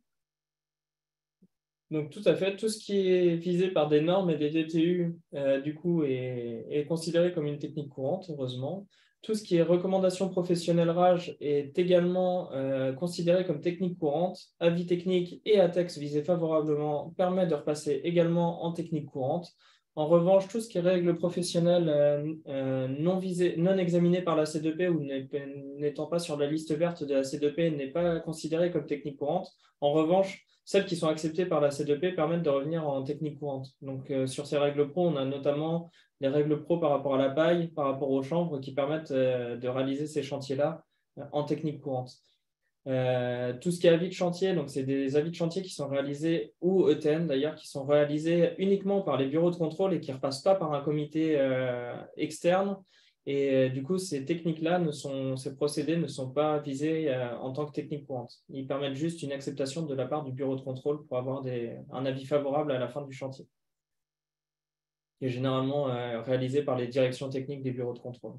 Donc, tout à fait, tout ce qui est visé par des normes et des DTU, du coup, est considéré comme une technique courante, heureusement. Tout ce qui est recommandation professionnelle RAGE est également considéré comme technique courante. Avis technique et ATEX visés favorablement permettent de repasser également en technique courante. En revanche, tout ce qui est règles professionnelles non examinées par la C2P ou n'étant pas sur la liste verte de la C2P n'est pas considéré comme technique courante. En revanche, celles qui sont acceptées par la C2P permettent de revenir en technique courante. Donc, sur ces règles pro, on a notamment les règles pro par rapport à la paille, par rapport aux chambres, qui permettent de réaliser ces chantiers-là en technique courante. Tout ce qui est avis de chantier, donc c'est des avis de chantier qui sont réalisés, ou ETN d'ailleurs, qui sont réalisés uniquement par les bureaux de contrôle et qui ne repassent pas par un comité externe. Et du coup, ces techniques-là, ces procédés ne sont pas visés en tant que technique courante. Ils permettent juste une acceptation de la part du bureau de contrôle pour avoir un avis favorable à la fin du chantier, qui est généralement réalisé par les directions techniques des bureaux de contrôle.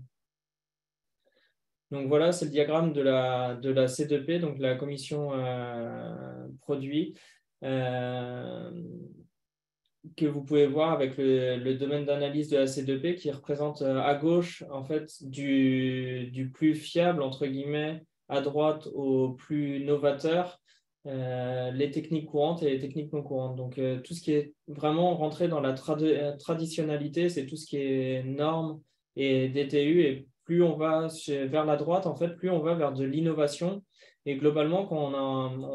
Donc voilà, c'est le diagramme de la C2P, donc la commission produit, que vous pouvez voir avec le domaine d'analyse de la C2P qui représente à gauche en fait du plus fiable entre guillemets, à droite au plus novateur, les techniques courantes et les techniques non courantes. Donc tout ce qui est vraiment rentré dans la traditionnalité, c'est tout ce qui est normes et DTU, et plus on va vers la droite, en fait, plus on va vers de l'innovation. Et globalement, quand on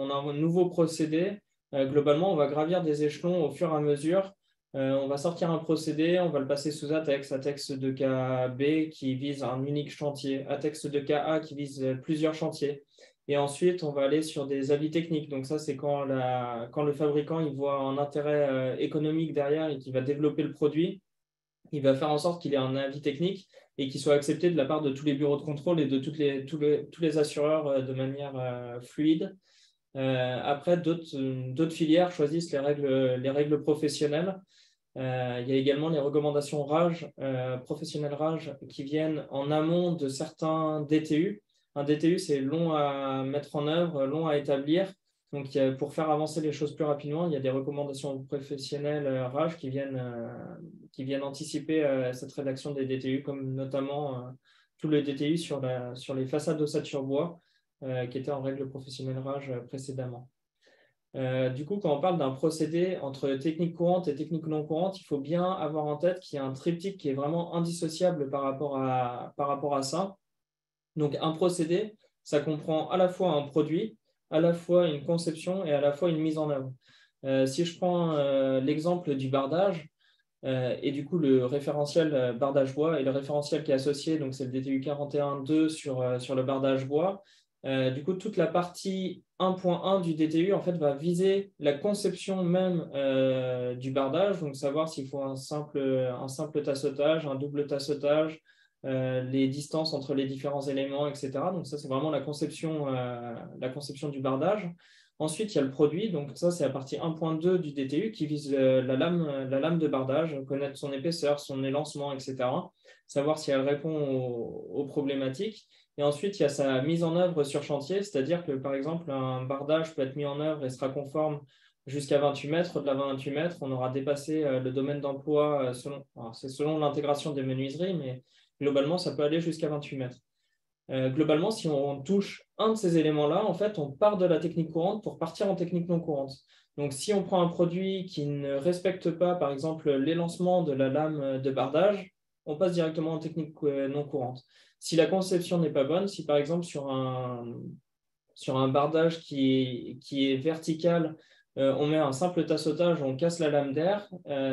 a un nouveau procédé, globalement, on va gravir des échelons au fur et à mesure. On va sortir un procédé, on va le passer sous ATEX, ATEX de cas B qui vise un unique chantier, ATEX de cas A qui vise plusieurs chantiers. Et ensuite, on va aller sur des avis techniques. Donc ça, c'est quand le fabricant il voit un intérêt économique derrière et qu'il va développer le produit. Il va faire en sorte qu'il ait un avis technique et qu'il soit accepté de la part de tous les bureaux de contrôle et de tous les assureurs de manière fluide. Après, d'autres filières choisissent les règles professionnelles. Il y a également les recommandations RAGE, professionnelles RAGE, qui viennent en amont de certains DTU. Un DTU, c'est long à mettre en œuvre, long à établir. Donc, pour faire avancer les choses plus rapidement, il y a des recommandations professionnelles RAGE qui viennent anticiper cette rédaction des DTU, comme notamment tout le DTU sur les façades d'ossature bois, qui était en règle professionnelle RAGE précédemment. Du coup, quand on parle d'un procédé entre technique courante et technique non courante, il faut bien avoir en tête qu'il y a un triptyque qui est vraiment indissociable par rapport à ça. Donc, un procédé, ça comprend à la fois un produit, à la fois une conception et à la fois une mise en œuvre. Si je prends l'exemple du bardage, et du coup le référentiel bardage bois et le référentiel qui est associé, donc c'est le DTU 41.2 sur le bardage bois. Du coup, toute la partie 1.1 du DTU en fait, va viser la conception même du bardage, donc savoir s'il faut un simple tassotage, un double tassotage, les distances entre les différents éléments, etc. Donc ça, c'est vraiment la conception du bardage. Ensuite, il y a le produit. Donc ça, c'est la partie 1.2 du DTU qui vise la lame de bardage, connaître son épaisseur, son élancement, etc. Savoir si elle répond aux problématiques. Et ensuite, il y a sa mise en œuvre sur chantier, c'est-à-dire que, par exemple, un bardage peut être mis en œuvre et sera conforme jusqu'à 28 mètres. Au-delà de 28 mètres, on aura dépassé le domaine d'emploi selon l'intégration des menuiseries, mais globalement, ça peut aller jusqu'à 28 mètres. Globalement, si on touche un de ces éléments-là, en fait, on part de la technique courante pour partir en technique non courante. Donc, si on prend un produit qui ne respecte pas, par exemple, l'élancement de la lame de bardage, on passe directement en technique non courante. Si la conception n'est pas bonne, si par exemple sur un bardage qui est vertical, on met un simple tassotage, on casse la lame d'air,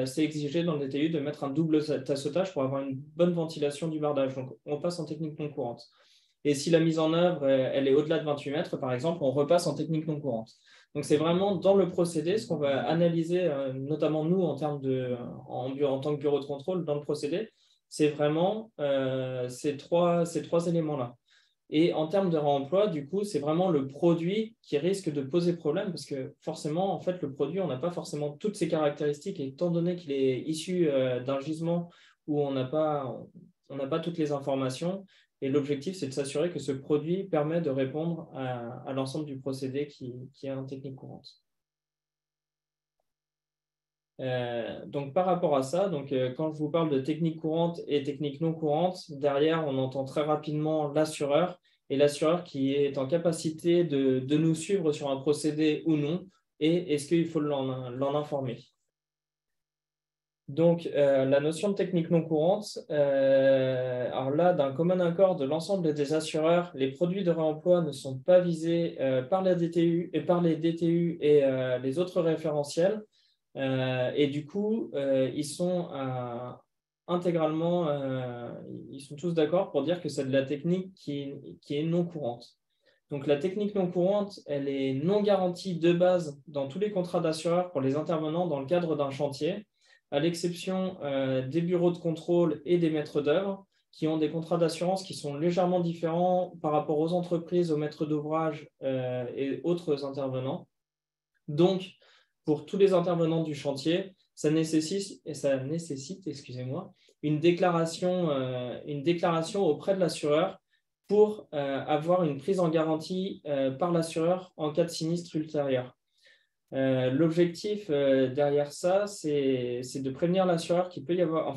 c'est exigé dans le DTU de mettre un double tassotage pour avoir une bonne ventilation du bardage. Donc, on passe en technique non courante. Et si la mise en œuvre, elle est au-delà de 28 mètres, par exemple, on repasse en technique non courante. Donc, c'est vraiment dans le procédé, ce qu'on va analyser, notamment nous, en tant que bureau de contrôle, dans le procédé, c'est vraiment ces trois éléments-là. Et en termes de réemploi, du coup, c'est vraiment le produit qui risque de poser problème parce que forcément, en fait, le produit, on n'a pas forcément toutes ses caractéristiques et étant donné qu'il est issu d'un gisement où on n'a pas toutes les informations. Et l'objectif, c'est de s'assurer que ce produit permet de répondre à l'ensemble du procédé qui est en technique courante. Donc, par rapport à ça, quand je vous parle de technique courante et technique non courante, derrière, on entend très rapidement l'assureur et l'assureur qui est en capacité de nous suivre sur un procédé ou non et est-ce qu'il faut l'en informer. Donc, la notion de technique non courante, alors là, d'un commun accord de l'ensemble des assureurs, les produits de réemploi ne sont pas visés par la DTU et par les DTU et les autres référentiels. Et du coup, ils sont intégralement, ils sont tous d'accord pour dire que c'est de la technique qui est non courante. Donc, la technique non courante, elle est non garantie de base dans tous les contrats d'assureurs pour les intervenants dans le cadre d'un chantier, à l'exception des bureaux de contrôle et des maîtres d'œuvre, qui ont des contrats d'assurance qui sont légèrement différents par rapport aux entreprises, aux maîtres d'ouvrage et autres intervenants. Donc, pour tous les intervenants du chantier, ça nécessite une déclaration auprès de l'assureur pour avoir une prise en garantie par l'assureur en cas de sinistre ultérieur. L'objectif derrière ça, c'est de prévenir l'assureur qu'il peut y avoir,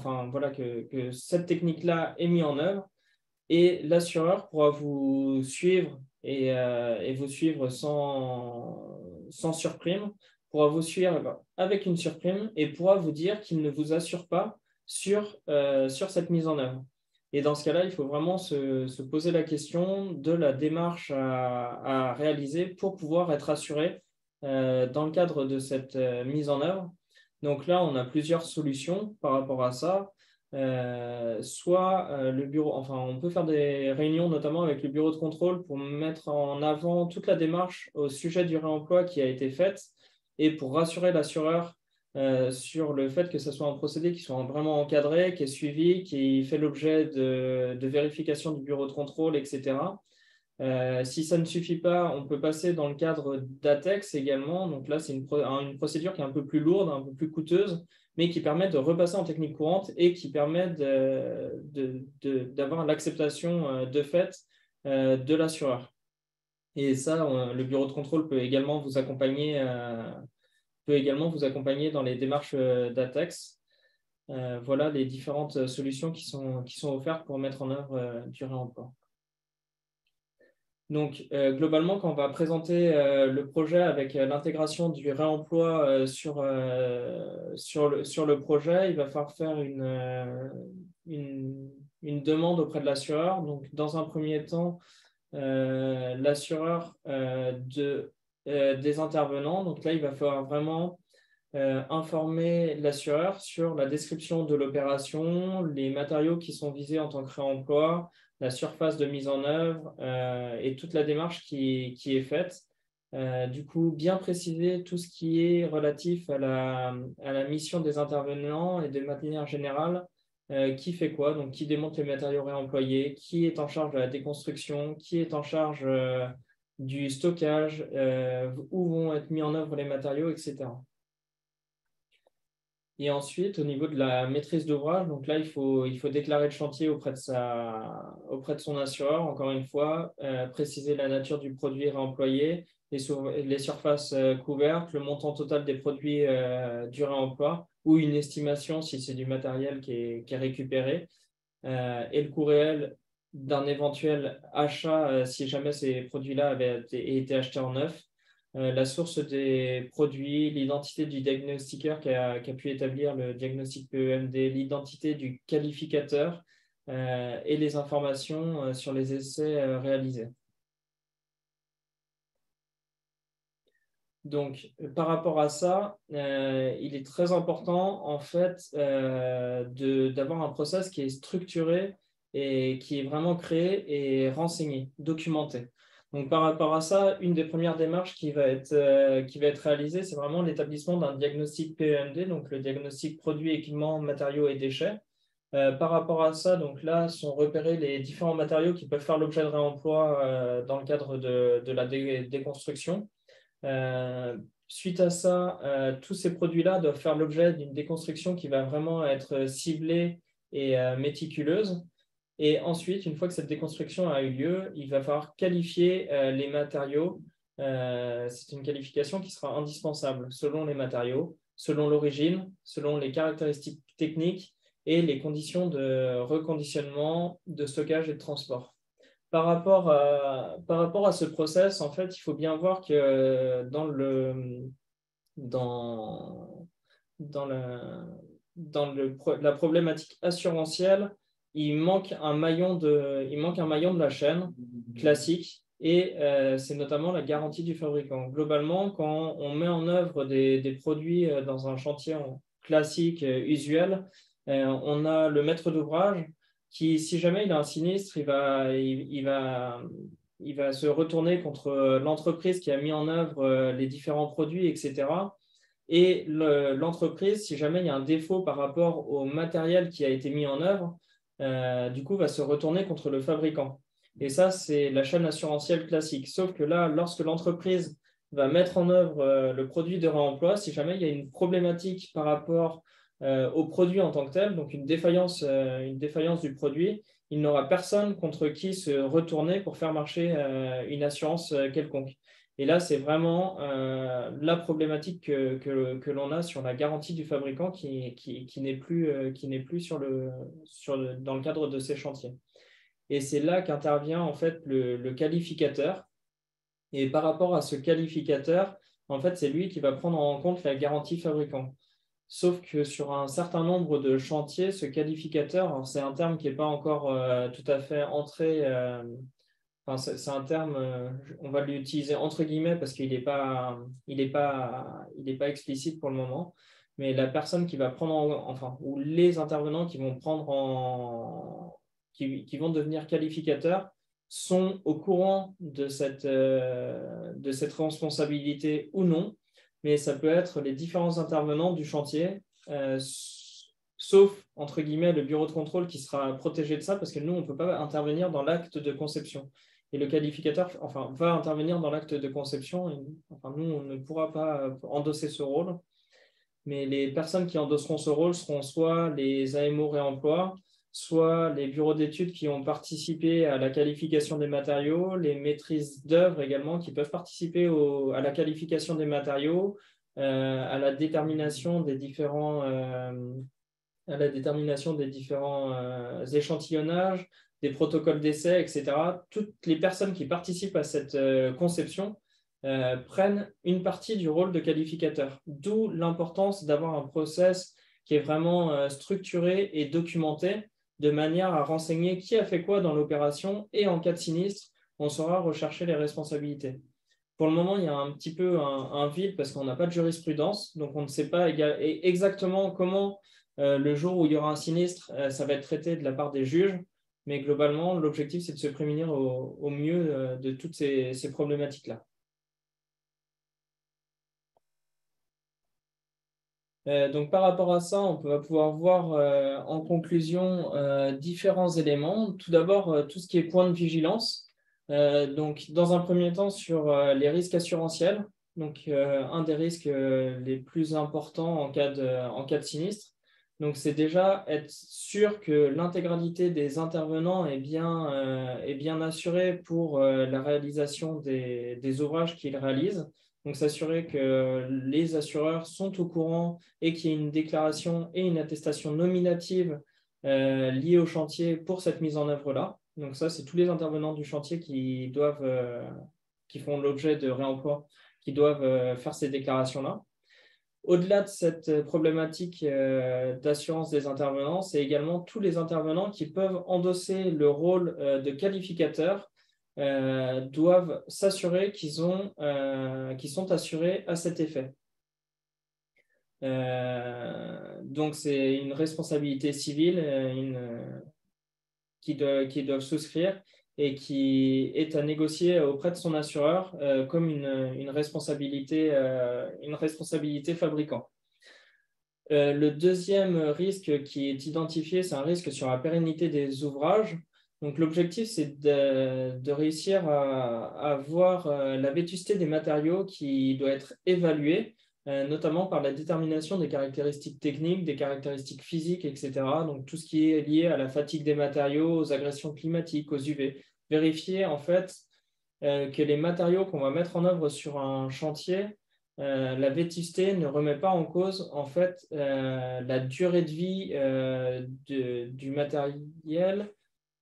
que cette technique-là est mise en œuvre et l'assureur pourra vous suivre et vous suivre sans surprime, pourra vous suivre avec une surprime et pourra vous dire qu'il ne vous assure pas sur cette mise en œuvre. Et dans ce cas-là, il faut vraiment se poser la question de la démarche à réaliser pour pouvoir être assuré dans le cadre de cette mise en œuvre. Donc là, on a plusieurs solutions par rapport à ça. Le bureau, on peut faire des réunions notamment avec le bureau de contrôle pour mettre en avant toute la démarche au sujet du réemploi qui a été faite et pour rassurer l'assureur sur le fait que ce soit un procédé qui soit vraiment encadré, qui est suivi, qui fait l'objet de vérification du bureau de contrôle, etc. Si ça ne suffit pas, on peut passer dans le cadre d'ATEX également. Donc là, c'est une procédure qui est un peu plus lourde, un peu plus coûteuse, mais qui permet de repasser en technique courante et qui permet d'avoir l'acceptation de fait de l'assureur. Et ça, le bureau de contrôle peut également vous accompagner dans les démarches d'ATEX. Voilà les différentes solutions qui sont offertes pour mettre en œuvre du réemploi. Donc, globalement, quand on va présenter le projet avec l'intégration du réemploi sur le projet, il va falloir faire une demande auprès de l'assureur. Donc, dans un premier temps, l'assureur des intervenants. Donc là, il va falloir vraiment informer l'assureur sur la description de l'opération, les matériaux qui sont visés en tant que réemploi, la surface de mise en œuvre et toute la démarche qui est faite. Du coup, bien préciser tout ce qui est relatif à la mission des intervenants et de manière générale, qui fait quoi, donc qui démonte les matériaux réemployés, qui est en charge de la déconstruction, qui est en charge du stockage, où vont être mis en œuvre les matériaux, etc. Et ensuite, au niveau de la maîtrise d'ouvrage, donc là, il faut déclarer le chantier auprès de son assureur, encore une fois, préciser la nature du produit réemployé, les surfaces couvertes, le montant total des produits du réemploi, ou une estimation si c'est du matériel qui est récupéré, et le coût réel d'un éventuel achat si jamais ces produits-là avaient été achetés en neuf. La source des produits, l'identité du diagnostiqueur qui a pu établir le diagnostic PEMD, l'identité du qualificateur et les informations sur les essais réalisés. Donc, par rapport à ça, il est très important en fait d'avoir un process qui est structuré et qui est vraiment créé et renseigné, documenté. Donc, par rapport à ça, une des premières démarches qui va être réalisée, c'est vraiment l'établissement d'un diagnostic PEMD, donc le diagnostic produits, équipements, matériaux et déchets. Par rapport à ça, donc là, sont repérés les différents matériaux qui peuvent faire l'objet de réemploi dans le cadre de la déconstruction. Suite à ça, tous ces produits-là doivent faire l'objet d'une déconstruction qui va vraiment être ciblée et méticuleuse. Et ensuite, une fois que cette déconstruction a eu lieu, il va falloir qualifier les matériaux. C'est une qualification qui sera indispensable selon les matériaux, selon l'origine, selon les caractéristiques techniques et les conditions de reconditionnement, de stockage et de transport. Par rapport à ce process, en fait, il faut bien voir que la problématique assurantielle, il manque un maillon de la chaîne classique et c'est notamment la garantie du fabricant. Globalement, quand on met en œuvre des produits dans un chantier classique, usuel, on a le maître d'ouvrage qui, si jamais il a un sinistre, il va se retourner contre l'entreprise qui a mis en œuvre les différents produits, etc. Et l'entreprise, si jamais il y a un défaut par rapport au matériel qui a été mis en œuvre, du coup, va se retourner contre le fabricant. Et ça, c'est la chaîne assurantielle classique. Sauf que là, lorsque l'entreprise va mettre en œuvre le produit de réemploi, si jamais il y a une problématique par rapport au produit en tant que tel, donc une défaillance du produit, il n'aura personne contre qui se retourner pour faire marcher une assurance quelconque. Et là, c'est vraiment la problématique que l'on a sur la garantie du fabricant qui n'est plus dans le cadre de ces chantiers. Et c'est là qu'intervient en fait le qualificateur. Et par rapport à ce qualificateur, en fait, c'est lui qui va prendre en compte la garantie fabricant. Sauf que sur un certain nombre de chantiers, ce qualificateur, c'est un terme qui n'est pas encore tout à fait entré. C'est un terme, on va l'utiliser entre guillemets parce qu'il n'est pas explicite pour le moment. Mais la personne qui va prendre, ou les intervenants qui vont qui vont devenir qualificateurs sont au courant de cette responsabilité ou non. Mais ça peut être les différents intervenants du chantier, sauf, entre guillemets, le bureau de contrôle qui sera protégé de ça, parce que nous, on ne peut pas intervenir dans l'acte de conception. et le qualificateur va intervenir dans l'acte de conception. Nous, on ne pourra pas endosser ce rôle, mais les personnes qui endosseront ce rôle seront soit les AMO réemploi, soit les bureaux d'études qui ont participé à la qualification des matériaux, les maîtrises d'œuvre également qui peuvent participer à la qualification des matériaux, à la détermination des différents échantillonnages, des protocoles d'essai, etc. Toutes les personnes qui participent à cette conception prennent une partie du rôle de qualificateur, d'où l'importance d'avoir un process qui est vraiment structuré et documenté de manière à renseigner qui a fait quoi dans l'opération et en cas de sinistre, on saura rechercher les responsabilités. Pour le moment, il y a un petit peu un vide parce qu'on n'a pas de jurisprudence, donc on ne sait pas exactement comment le jour où il y aura un sinistre, ça va être traité de la part des juges, mais globalement, l'objectif, c'est de se prémunir au mieux de toutes ces problématiques-là. Donc, par rapport à ça, on va pouvoir voir en conclusion différents éléments. Tout d'abord, tout ce qui est point de vigilance. Donc, dans un premier temps, sur les risques assurantiels. Donc, un des risques les plus importants en cas de sinistre. Donc, c'est déjà être sûr que l'intégralité des intervenants est bien assurée pour la réalisation des ouvrages qu'ils réalisent. Donc, s'assurer que les assureurs sont au courant et qu'il y ait une déclaration et une attestation nominative liée au chantier pour cette mise en œuvre-là. Donc, ça, c'est tous les intervenants du chantier qui font l'objet de réemploi, qui doivent faire ces déclarations-là. Au-delà de cette problématique d'assurance des intervenants, c'est également tous les intervenants qui peuvent endosser le rôle de qualificateur doivent s'assurer qu'ils sont assurés à cet effet. Donc, c'est une responsabilité civile qui doivent souscrire et qui est à négocier auprès de son assureur comme une responsabilité fabricant. Le deuxième risque qui est identifié, c'est un risque sur la pérennité des ouvrages. Donc, l'objectif, c'est de réussir à avoir la vétusté des matériaux qui doit être évaluée, notamment par la détermination des caractéristiques techniques, des caractéristiques physiques, etc. Donc, tout ce qui est lié à la fatigue des matériaux, aux agressions climatiques, aux UV. Vérifier, en fait, que les matériaux qu'on va mettre en œuvre sur un chantier, la vétusté ne remet pas en cause, en fait, la durée de vie du matériel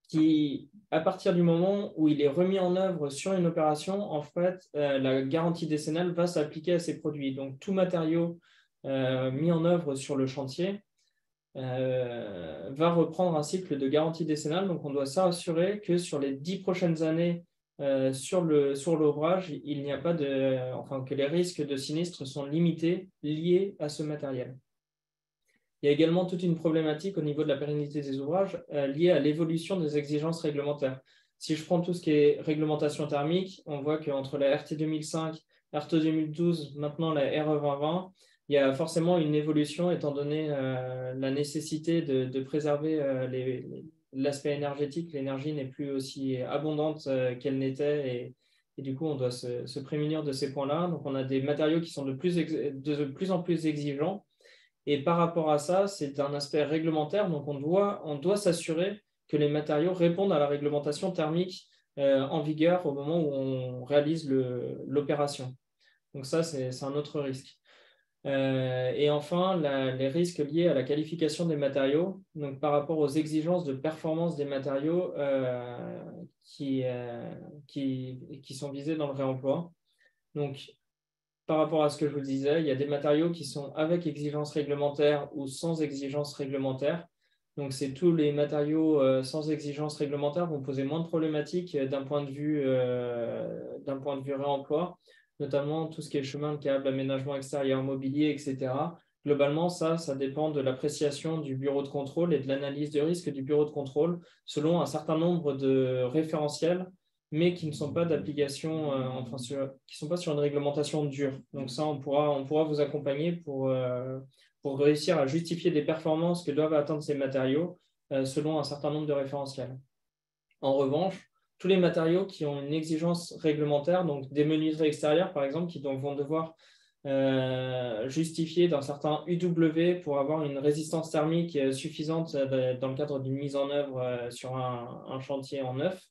qui, à partir du moment où il est remis en œuvre sur une opération, en fait, la garantie décennale va s'appliquer à ces produits. Donc, tout matériau mis en œuvre sur le chantier va reprendre un cycle de garantie décennale. Donc, on doit s'assurer que sur les 10 prochaines années sur l'ouvrage, il n'y a pas que les risques de sinistre sont limités liés à ce matériel. Il y a également toute une problématique au niveau de la pérennité des ouvrages liée à l'évolution des exigences réglementaires. Si je prends tout ce qui est réglementation thermique, on voit qu'entre la RT 2005, RT 2012, maintenant la RE 2020, il y a forcément une évolution étant donné la nécessité de préserver l'aspect énergétique. L'énergie n'est plus aussi abondante qu'elle n'était et du coup, on doit se prémunir de ces points-là. Donc, on a des matériaux qui sont de plus en plus exigeants. Et par rapport à ça, c'est un aspect réglementaire. Donc, on doit s'assurer que les matériaux répondent à la réglementation thermique en vigueur au moment où on réalise l'opération. Donc, ça, c'est un autre risque. Et enfin, les risques liés à la qualification des matériaux, donc par rapport aux exigences de performance des matériaux qui sont visés dans le réemploi. Donc, par rapport à ce que je vous disais, il y a des matériaux qui sont avec exigence réglementaire ou sans exigence réglementaire. Donc, c'est tous les matériaux sans exigence réglementaire vont poser moins de problématiques d'un point de vue réemploi, notamment tout ce qui est chemin de câble, aménagement extérieur, mobilier, etc. Globalement, ça dépend de l'appréciation du bureau de contrôle et de l'analyse de risque du bureau de contrôle selon un certain nombre de référentiels, mais qui ne sont pas d'application, qui ne sont pas sur une réglementation dure. Donc ça, on pourra vous accompagner pour réussir à justifier des performances que doivent atteindre ces matériaux selon un certain nombre de référentiels. En revanche, tous les matériaux qui ont une exigence réglementaire, donc des menuiseries extérieures, par exemple, qui vont devoir justifier d'un certain UW pour avoir une résistance thermique suffisante dans le cadre d'une mise en œuvre sur un chantier en neuf.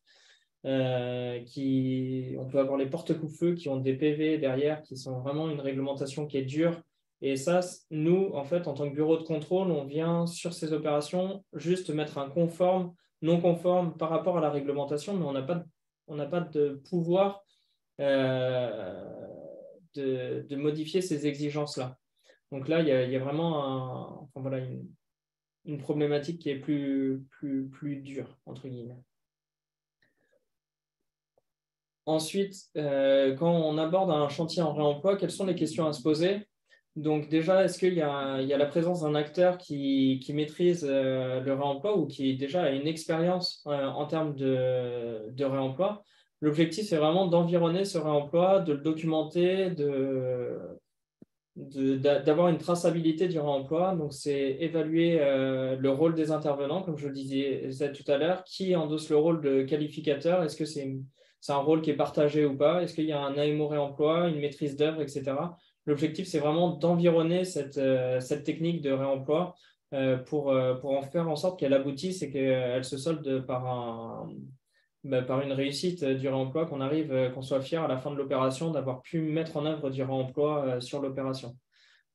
On peut avoir les porte-coups-feu qui ont des PV derrière, qui sont vraiment une réglementation qui est dure. Et ça, nous, en fait, en tant que bureau de contrôle, on vient sur ces opérations juste mettre un conforme, non conforme par rapport à la réglementation, mais on n'a pas de pouvoir de modifier ces exigences-là. Donc là, il y a vraiment une problématique qui est plus dure, entre guillemets. Ensuite, quand on aborde un chantier en réemploi, quelles sont les questions à se poser? Donc déjà, est-ce qu'il y a la présence d'un acteur qui maîtrise le réemploi ou qui déjà a une expérience en termes de réemploi? L'objectif, c'est vraiment d'environner ce réemploi, de le documenter, d'avoir une traçabilité du réemploi. Donc, c'est évaluer le rôle des intervenants, comme je le disais tout à l'heure, qui endosse le rôle de qualificateur. Est-ce que c'est un rôle qui est partagé ou pas? Est-ce qu'il y a un AMO réemploi, une maîtrise d'œuvre, etc. L'objectif, c'est vraiment d'environner cette technique de réemploi pour en faire en sorte qu'elle aboutisse et qu'elle se solde par une réussite du réemploi, qu'on soit fier à la fin de l'opération d'avoir pu mettre en œuvre du réemploi sur l'opération.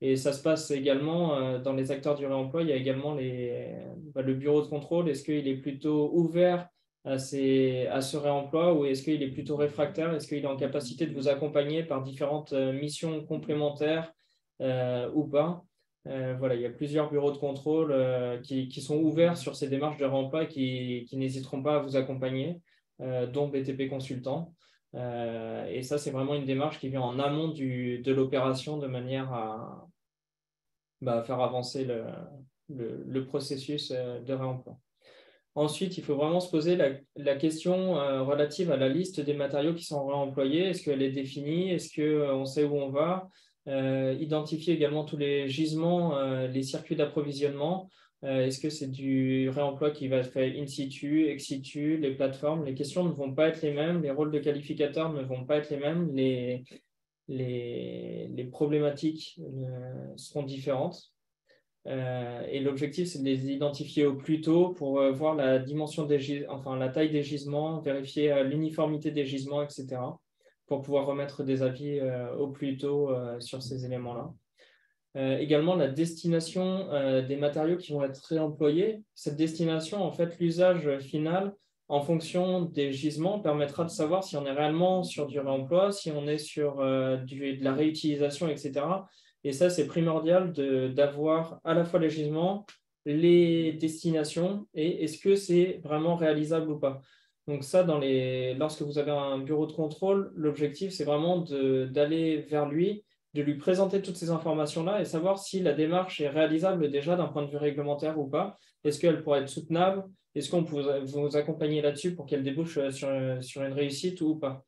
Et ça se passe également dans les acteurs du réemploi, il y a également le bureau de contrôle. Est-ce qu'il est plutôt ouvert à ce réemploi ou est-ce qu'il est plutôt réfractaire? Est-ce qu'il est en capacité de vous accompagner par différentes missions complémentaires ou pas? Voilà, il y a plusieurs bureaux de contrôle qui sont ouverts sur ces démarches de réemploi et qui n'hésiteront pas à vous accompagner, dont BTP Consultant. Et ça, c'est vraiment une démarche qui vient en amont de l'opération de manière à faire avancer le processus de réemploi. Ensuite, il faut vraiment se poser la question relative à la liste des matériaux qui sont réemployés. Est-ce qu'elle est définie? Est-ce qu'on sait où on va? Identifier également tous les gisements, les circuits d'approvisionnement. Est-ce que c'est du réemploi qui va être fait in situ, ex situ, les plateformes? Les questions ne vont pas être les mêmes, les rôles de qualificateurs ne vont pas être les mêmes, les problématiques seront différentes. Et l'objectif, c'est de les identifier au plus tôt pour voir la dimension la taille des gisements, vérifier l'uniformité des gisements, etc., pour pouvoir remettre des avis au plus tôt sur ces éléments-là. Également, la destination des matériaux qui vont être réemployés. Cette destination, en fait, l'usage final, en fonction des gisements, permettra de savoir si on est réellement sur du réemploi, si on est sur de la réutilisation, etc. Et ça, c'est primordial d'avoir à la fois les gisements, les destinations et est-ce que c'est vraiment réalisable ou pas. Donc ça, lorsque vous avez un bureau de contrôle, l'objectif, c'est vraiment d'aller vers lui, de lui présenter toutes ces informations-là et savoir si la démarche est réalisable déjà d'un point de vue réglementaire ou pas. Est-ce qu'elle pourrait être soutenable? Est-ce qu'on peut vous accompagner là-dessus pour qu'elle débouche sur une réussite ou pas?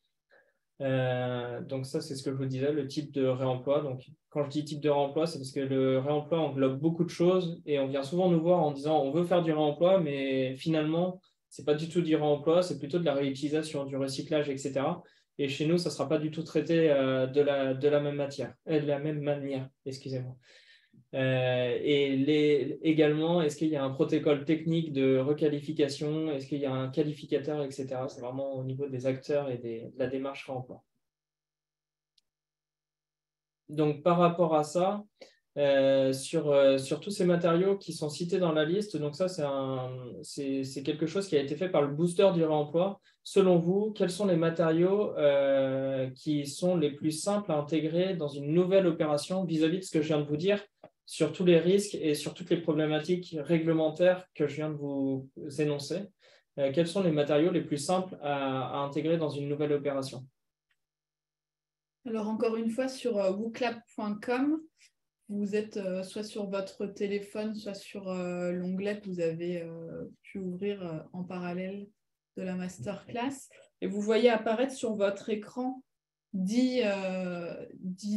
Donc ça, c'est ce que je vous disais, le type de réemploi. Donc, quand je dis type de réemploi, c'est parce que le réemploi englobe beaucoup de choses et on vient souvent nous voir en disant on veut faire du réemploi, mais finalement, ce n'est pas du tout du réemploi, c'est plutôt de la réutilisation, du recyclage, etc. Et chez nous, ça ne sera pas du tout traité de la même matière, de la même manière, excusez-moi. Également, est-ce qu'il y a un protocole technique de requalification? Est-ce qu'il y a un qualificateur, etc. C'est vraiment au niveau des acteurs et de la démarche réemploi. Donc, par rapport à ça, sur tous ces matériaux qui sont cités dans la liste, donc ça, c'est quelque chose qui a été fait par le booster du réemploi. Selon vous, quels sont les matériaux qui sont les plus simples à intégrer dans une nouvelle opération vis-à-vis de ce que je viens de vous dire sur tous les risques et sur toutes les problématiques réglementaires que je viens de vous énoncer? Quels sont les matériaux les plus simples à intégrer dans une nouvelle opération? Alors, encore une fois, sur wooklab.com, vous êtes soit sur votre téléphone, soit sur l'onglet que vous avez pu ouvrir en parallèle de la masterclass. Et vous voyez apparaître sur votre écran 10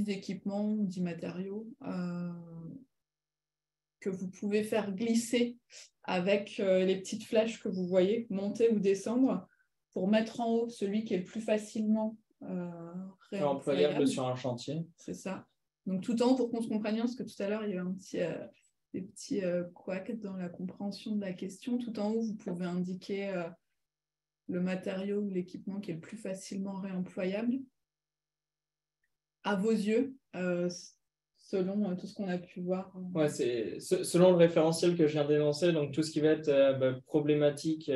équipements, 10 matériaux que vous pouvez faire glisser avec les petites flèches que vous voyez, monter ou descendre. pour mettre en haut celui qui est le plus facilement réemployable sur un chantier. C'est ça. Donc tout en haut, pour qu'on se comprenne bien, parce que tout à l'heure, il y a eu des petits couacs dans la compréhension de la question. Tout en haut, vous pouvez indiquer le matériau ou l'équipement qui est le plus facilement réemployable. À vos yeux, selon tout ce qu'on a pu voir. Ouais, c'est selon le référentiel que je viens d'énoncer, donc tout ce qui va être problématique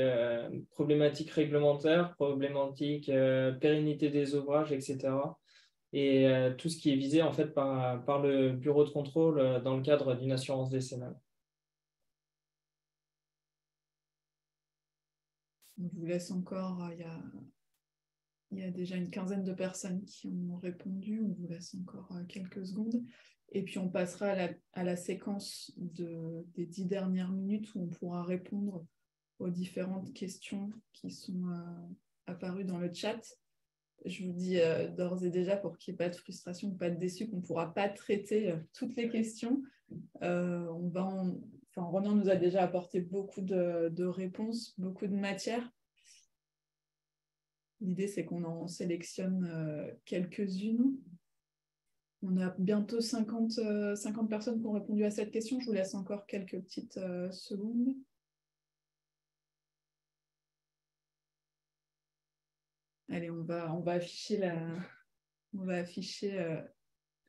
réglementaire, problématique pérennité des ouvrages, etc. Et tout ce qui est visé en fait par le bureau de contrôle dans le cadre d'une assurance décennale. Je vous laisse encore, il y a déjà une quinzaine de personnes qui ont répondu, on vous laisse encore quelques secondes. Et puis on passera à la séquence des 10 dernières minutes où on pourra répondre aux différentes questions qui sont apparues dans le chat. Je vous dis d'ores et déjà, pour qu'il n'y ait pas de frustration, pas de déçu, qu'on ne pourra pas traiter toutes les questions. Ronan nous a déjà apporté beaucoup de réponses, beaucoup de matière. L'idée, c'est qu'on en sélectionne quelques-unes. On a bientôt 50 personnes qui ont répondu à cette question. Je vous laisse encore quelques petites secondes. Allez, on va afficher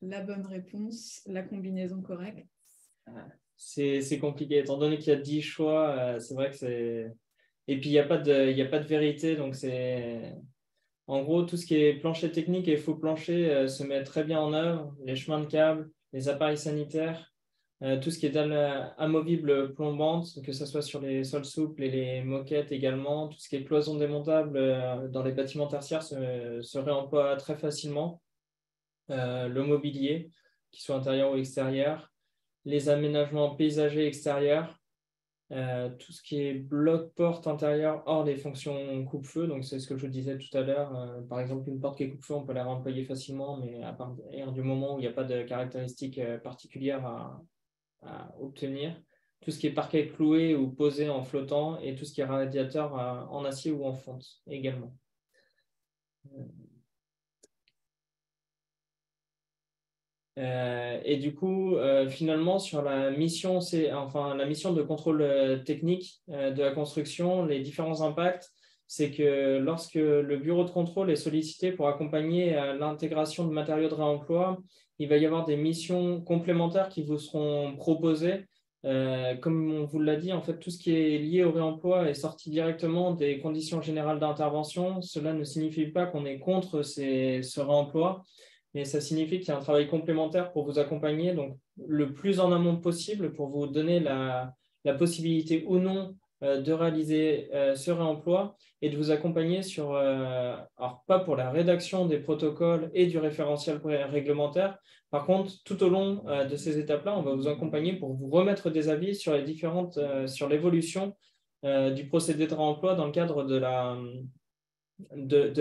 la bonne réponse, la combinaison correcte. C'est compliqué, étant donné qu'il y a 10 choix, c'est vrai que c'est... Et puis, il n'y a pas de vérité, donc c'est... En gros, tout ce qui est plancher technique et faux plancher se met très bien en œuvre. Les chemins de câbles, les appareils sanitaires, tout ce qui est dalle amovible plombante, que ce soit sur les sols souples et les moquettes également. Tout ce qui est cloison démontable dans les bâtiments tertiaires se réemploie très facilement. Le mobilier, qu'il soit intérieur ou extérieur. Les aménagements paysagers extérieurs. Tout ce qui est bloc-porte intérieur hors des fonctions coupe-feu, donc c'est ce que je disais tout à l'heure. Par exemple, une porte qui est coupe-feu, on peut la réemployer facilement, mais à partir du moment où il n'y a pas de caractéristiques particulières à obtenir. Tout ce qui est parquet cloué ou posé en flottant, et tout ce qui est radiateur en acier ou en fonte également. Et du coup, finalement, sur la mission de contrôle technique de la construction, les différents impacts, c'est que lorsque le bureau de contrôle est sollicité pour accompagner l'intégration de matériaux de réemploi, il va y avoir des missions complémentaires qui vous seront proposées. Comme on vous l'a dit, en fait, tout ce qui est lié au réemploi est sorti directement des conditions générales d'intervention. Cela ne signifie pas qu'on est contre ce réemploi, mais ça signifie qu'il y a un travail complémentaire pour vous accompagner, donc le plus en amont possible pour vous donner la possibilité ou non de réaliser ce réemploi et de vous accompagner sur, alors pas pour la rédaction des protocoles et du référentiel réglementaire, par contre, tout au long de ces étapes-là, on va vous accompagner pour vous remettre des avis sur sur l'évolution du procédé de réemploi dans le cadre de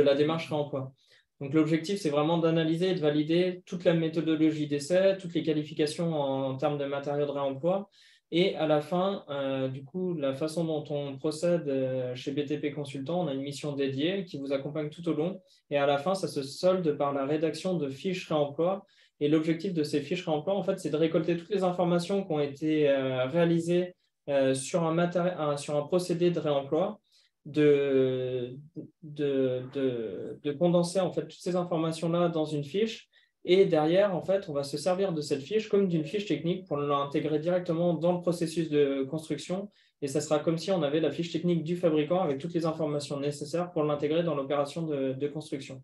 la démarche réemploi. Donc, l'objectif, c'est vraiment d'analyser et de valider toute la méthodologie d'essai, toutes les qualifications en termes de matériaux de réemploi. Et à la fin, du coup, la façon dont on procède chez BTP Consultant, on a une mission dédiée qui vous accompagne tout au long. Et à la fin, ça se solde par la rédaction de fiches réemploi. Et l'objectif de ces fiches réemploi, en fait, c'est de récolter toutes les informations qui ont été réalisées sur un procédé de réemploi, de condenser en fait toutes ces informations-là dans une fiche, et derrière, en fait, on va se servir de cette fiche comme d'une fiche technique pour l'intégrer directement dans le processus de construction, et ça sera comme si on avait la fiche technique du fabricant avec toutes les informations nécessaires pour l'intégrer dans l'opération de construction.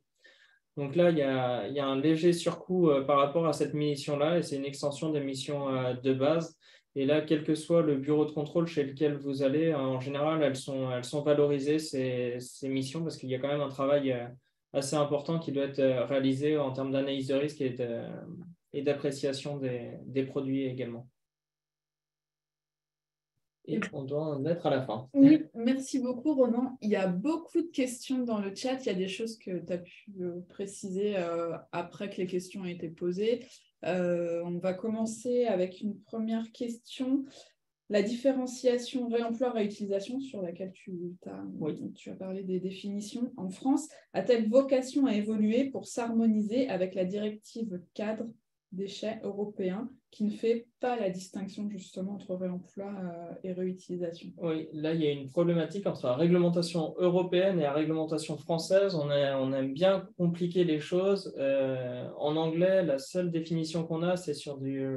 Donc là, il y a un léger surcoût par rapport à cette mission-là, et c'est une extension des missions de base. Et là, quel que soit le bureau de contrôle chez lequel vous allez, en général, elles sont valorisées, ces missions, parce qu'il y a quand même un travail assez important qui doit être réalisé en termes d'analyse de risque et d'appréciation des produits également. Et on doit en être à la fin. Oui, merci beaucoup, Ronan. Il y a beaucoup de questions dans le chat. Il y a des choses que tu as pu préciser après que les questions ont été posées. On va commencer avec une première question. La différenciation réemploi-réutilisation sur laquelle Oui. tu as parlé des définitions en France a-t-elle vocation à évoluer pour s'harmoniser avec la directive cadre déchets européen qui ne fait pas la distinction justement entre réemploi et réutilisation? Oui, là, il y a une problématique entre la réglementation européenne et la réglementation française. On aime bien compliquer les choses. En anglais, la seule définition qu'on a, c'est sur du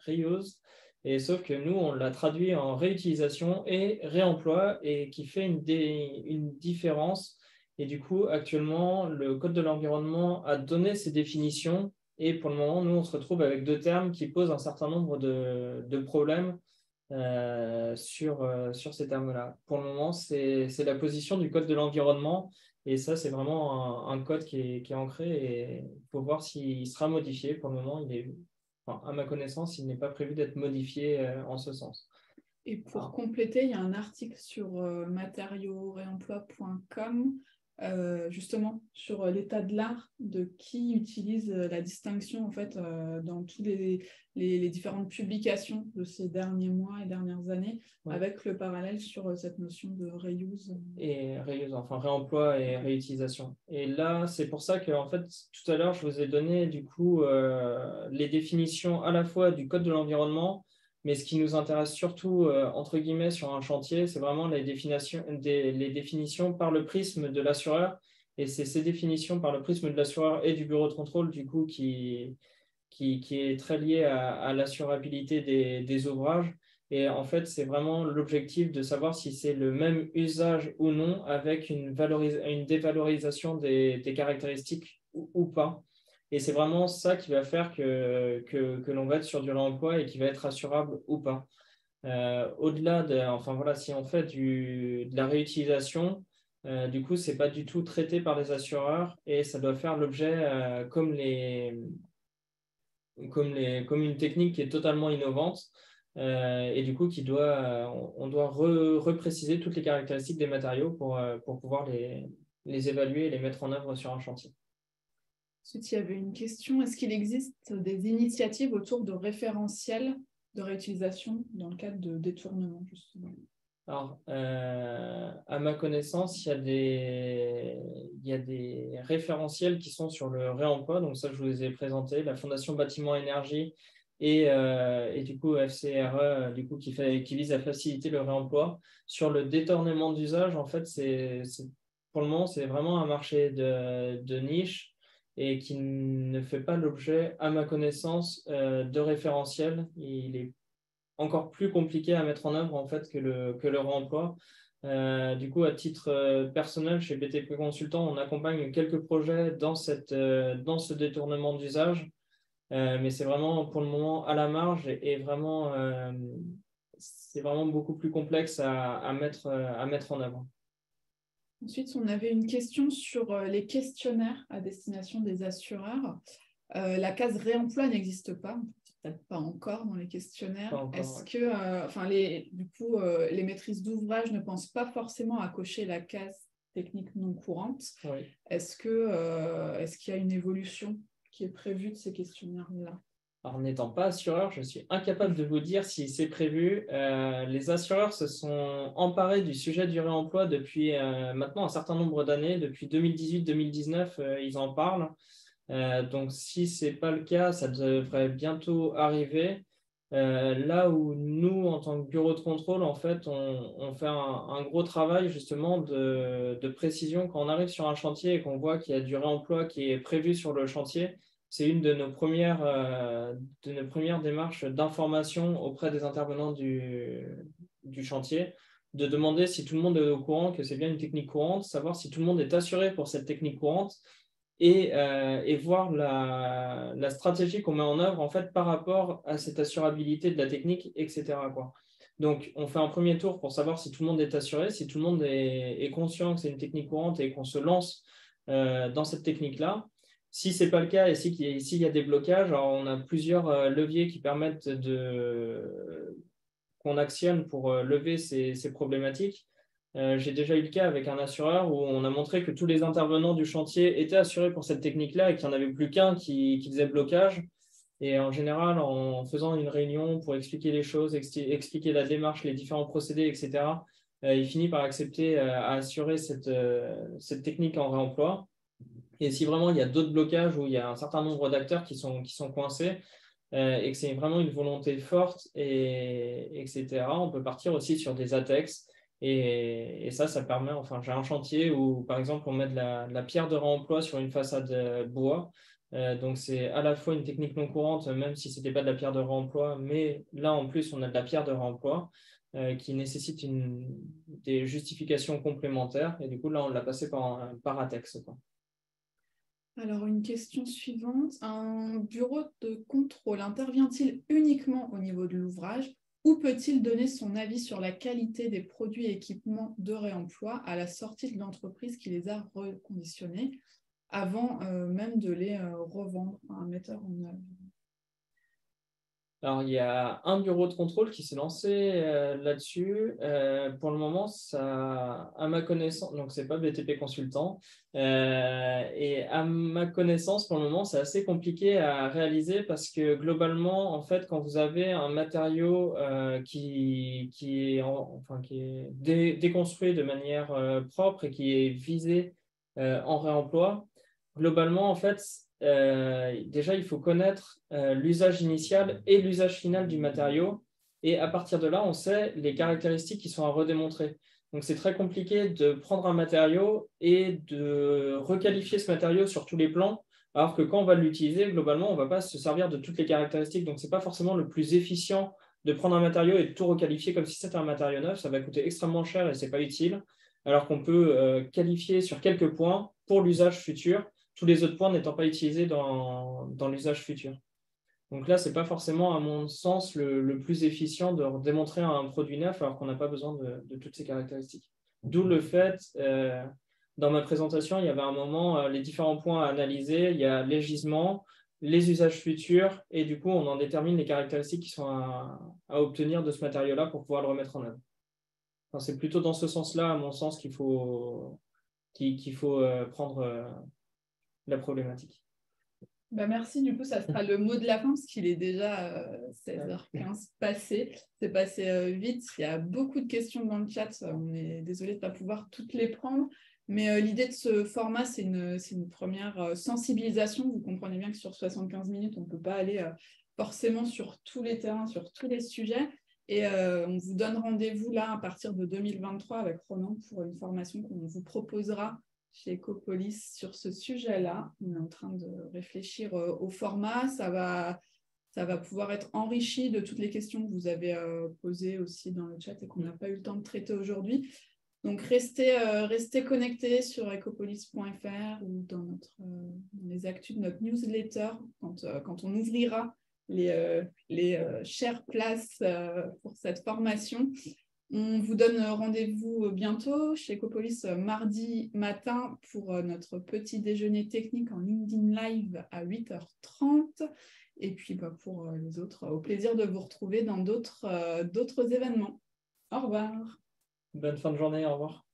reuse. Et sauf que nous, on l'a traduit en réutilisation et réemploi et qui fait une différence. Et du coup, actuellement, le Code de l'environnement a donné ces définitions. Et pour le moment, nous, on se retrouve avec deux termes qui posent un certain nombre de problèmes sur ces termes-là. Pour le moment, c'est la position du Code de l'environnement. Et ça, c'est vraiment un code qui est ancré et il faut voir s'il sera modifié. Pour le moment, à ma connaissance, il n'est pas prévu d'être modifié en ce sens. Et pour compléter, il y a un article sur matériauxréemploi.com justement sur l'état de l'art de qui utilise la distinction en fait dans tous les différentes publications de ces derniers mois et dernières années, avec le parallèle sur cette notion de reuse. Et reuse, enfin réemploi et réutilisation. Et là, c'est pour ça que en fait, tout à l'heure, je vous ai donné du coup les définitions à la fois du Code de l'environnement, mais ce qui nous intéresse surtout, entre guillemets, sur un chantier, c'est vraiment les définitions par le prisme de l'assureur. Et c'est ces définitions par le prisme de l'assureur et du bureau de contrôle, du coup, qui est très lié à l'assurabilité des ouvrages. Et en fait, c'est vraiment l'objectif de savoir si c'est le même usage ou non, avec une dévalorisation des caractéristiques ou pas. Et c'est vraiment ça qui va faire que l'on va être sur du réemploi et qui va être assurable ou pas. Au-delà si on fait de la réutilisation, du coup, ce n'est pas du tout traité par les assureurs et ça doit faire l'objet, comme une technique qui est totalement innovante et du coup, on doit repréciser toutes les caractéristiques des matériaux pour pouvoir les évaluer et les mettre en œuvre sur un chantier. Ensuite, il y avait une question. Est-ce qu'il existe des initiatives autour de référentiels de réutilisation dans le cadre de détournement, justement? Alors, à ma connaissance, il y a des référentiels qui sont sur le réemploi. Donc ça, je vous les ai présentés. La Fondation Bâtiment Énergie et du coup FCRE, du coup, qui vise à faciliter le réemploi. Sur le détournement d'usage, en fait, pour le moment, c'est vraiment un marché de niche et qui ne fait pas l'objet, à ma connaissance, de référentiel. Il est encore plus compliqué à mettre en œuvre en fait que le réemploi. Du coup, à titre personnel, chez BTP Consultant, on accompagne quelques projets dans ce détournement d'usage, mais c'est vraiment pour le moment à la marge et vraiment, c'est vraiment beaucoup plus complexe à mettre en œuvre. Ensuite, on avait une question sur les questionnaires à destination des assureurs. La case réemploi n'existe pas, peut-être pas encore dans les questionnaires. Est-ce que les maîtrises d'ouvrage ne pensent pas forcément à cocher la case technique non courante? Oui. Est-ce qu'il y a une évolution qui est prévue de ces questionnaires-là? Alors, n'étant pas assureur, je suis incapable de vous dire si c'est prévu. Les assureurs se sont emparés du sujet du réemploi depuis maintenant un certain nombre d'années. Depuis 2018-2019, ils en parlent. Donc, si ce n'est pas le cas, ça devrait bientôt arriver. Là où nous, en tant que bureau de contrôle, en fait, on fait un gros travail justement de précision. Quand on arrive sur un chantier et qu'on voit qu'il y a du réemploi qui est prévu sur le chantier, c'est une de nos premières démarches d'information auprès des intervenants du chantier, de demander si tout le monde est au courant que c'est bien une technique courante, savoir si tout le monde est assuré pour cette technique courante et voir la stratégie qu'on met en œuvre en fait, par rapport à cette assurabilité de la technique, etc., quoi. Donc, on fait un premier tour pour savoir si tout le monde est assuré, si tout le monde est conscient que c'est une technique courante et qu'on se lance dans cette technique-là. Si ce n'est pas le cas et s'il y a des blocages, alors on a plusieurs leviers qui permettent qu'on actionne pour lever ces problématiques. J'ai déjà eu le cas avec un assureur où on a montré que tous les intervenants du chantier étaient assurés pour cette technique-là et qu'il n'y en avait plus qu'un qui faisait blocage. Et en général, en faisant une réunion pour expliquer les choses, expliquer la démarche, les différents procédés, etc., il finit par accepter à assurer cette technique en réemploi. Et si vraiment il y a d'autres blocages où il y a un certain nombre d'acteurs qui sont coincés et que c'est vraiment une volonté forte, etc., on peut partir aussi sur des ATEX. Et ça permet, enfin, j'ai un chantier où, par exemple, on met de la pierre de réemploi sur une façade bois. Donc, c'est à la fois une technique non courante, même si ce n'était pas de la pierre de réemploi, mais là, en plus, on a de la pierre de réemploi qui nécessite des justifications complémentaires. Et du coup, là, on l'a passé par ATEX, quoi. Alors, une question suivante. Un bureau de contrôle intervient-il uniquement au niveau de l'ouvrage ou peut-il donner son avis sur la qualité des produits et équipements de réemploi à la sortie de l'entreprise qui les a reconditionnés avant même de les revendre à un metteur en œuvre? Alors, il y a un bureau de contrôle qui s'est lancé là-dessus. Pour le moment, ça, à ma connaissance, donc c'est pas BTP Consultant, et à ma connaissance, pour le moment, c'est assez compliqué à réaliser parce que globalement, en fait, quand vous avez un matériau qui est déconstruit de manière propre et qui est visé en réemploi, globalement, en fait, déjà, il faut connaître l'usage initial et l'usage final du matériau. Et à partir de là, on sait les caractéristiques qui sont à redémontrer. Donc, c'est très compliqué de prendre un matériau et de requalifier ce matériau sur tous les plans, alors que quand on va l'utiliser, globalement, on ne va pas se servir de toutes les caractéristiques. Donc, ce n'est pas forcément le plus efficient de prendre un matériau et de tout requalifier comme si c'était un matériau neuf. Ça va coûter extrêmement cher et ce n'est pas utile. Alors qu'on peut qualifier sur quelques points pour l'usage futur, tous les autres points n'étant pas utilisés dans l'usage futur. Donc là, ce n'est pas forcément, à mon sens, le plus efficient de démontrer un produit neuf alors qu'on n'a pas besoin de toutes ces caractéristiques. D'où le fait, dans ma présentation, il y avait un moment les différents points à analyser. Il y a les gisements, les usages futurs, et du coup, on en détermine les caractéristiques qui sont à obtenir de ce matériau-là pour pouvoir le remettre en œuvre. Enfin, c'est plutôt dans ce sens-là, à mon sens, qu'il faut prendre la problématique. Bah merci, du coup, ça sera le mot de la fin parce qu'il est déjà 16h15 passé. C'est passé vite. Il y a beaucoup de questions dans le chat. On est désolé de ne pas pouvoir toutes les prendre. Mais l'idée de ce format, c'est une première sensibilisation. Vous comprenez bien que sur 75 minutes, on ne peut pas aller forcément sur tous les terrains, sur tous les sujets. Et on vous donne rendez-vous là à partir de 2023 avec Ronan pour une formation qu'on vous proposera chez Ecopolis sur ce sujet-là. On est en train de réfléchir au format. Ça va pouvoir être enrichi de toutes les questions que vous avez posées aussi dans le chat et qu'on n'a pas eu le temps de traiter aujourd'hui. Donc, restez connectés sur ecopolis.fr ou dans les actus de notre newsletter quand on ouvrira les chères places pour cette formation. On vous donne rendez-vous bientôt chez Ecopolis mardi matin pour notre petit déjeuner technique en LinkedIn Live à 8h30. Et puis pour les autres, au plaisir de vous retrouver dans d'autres événements. Au revoir. Bonne fin de journée, au revoir.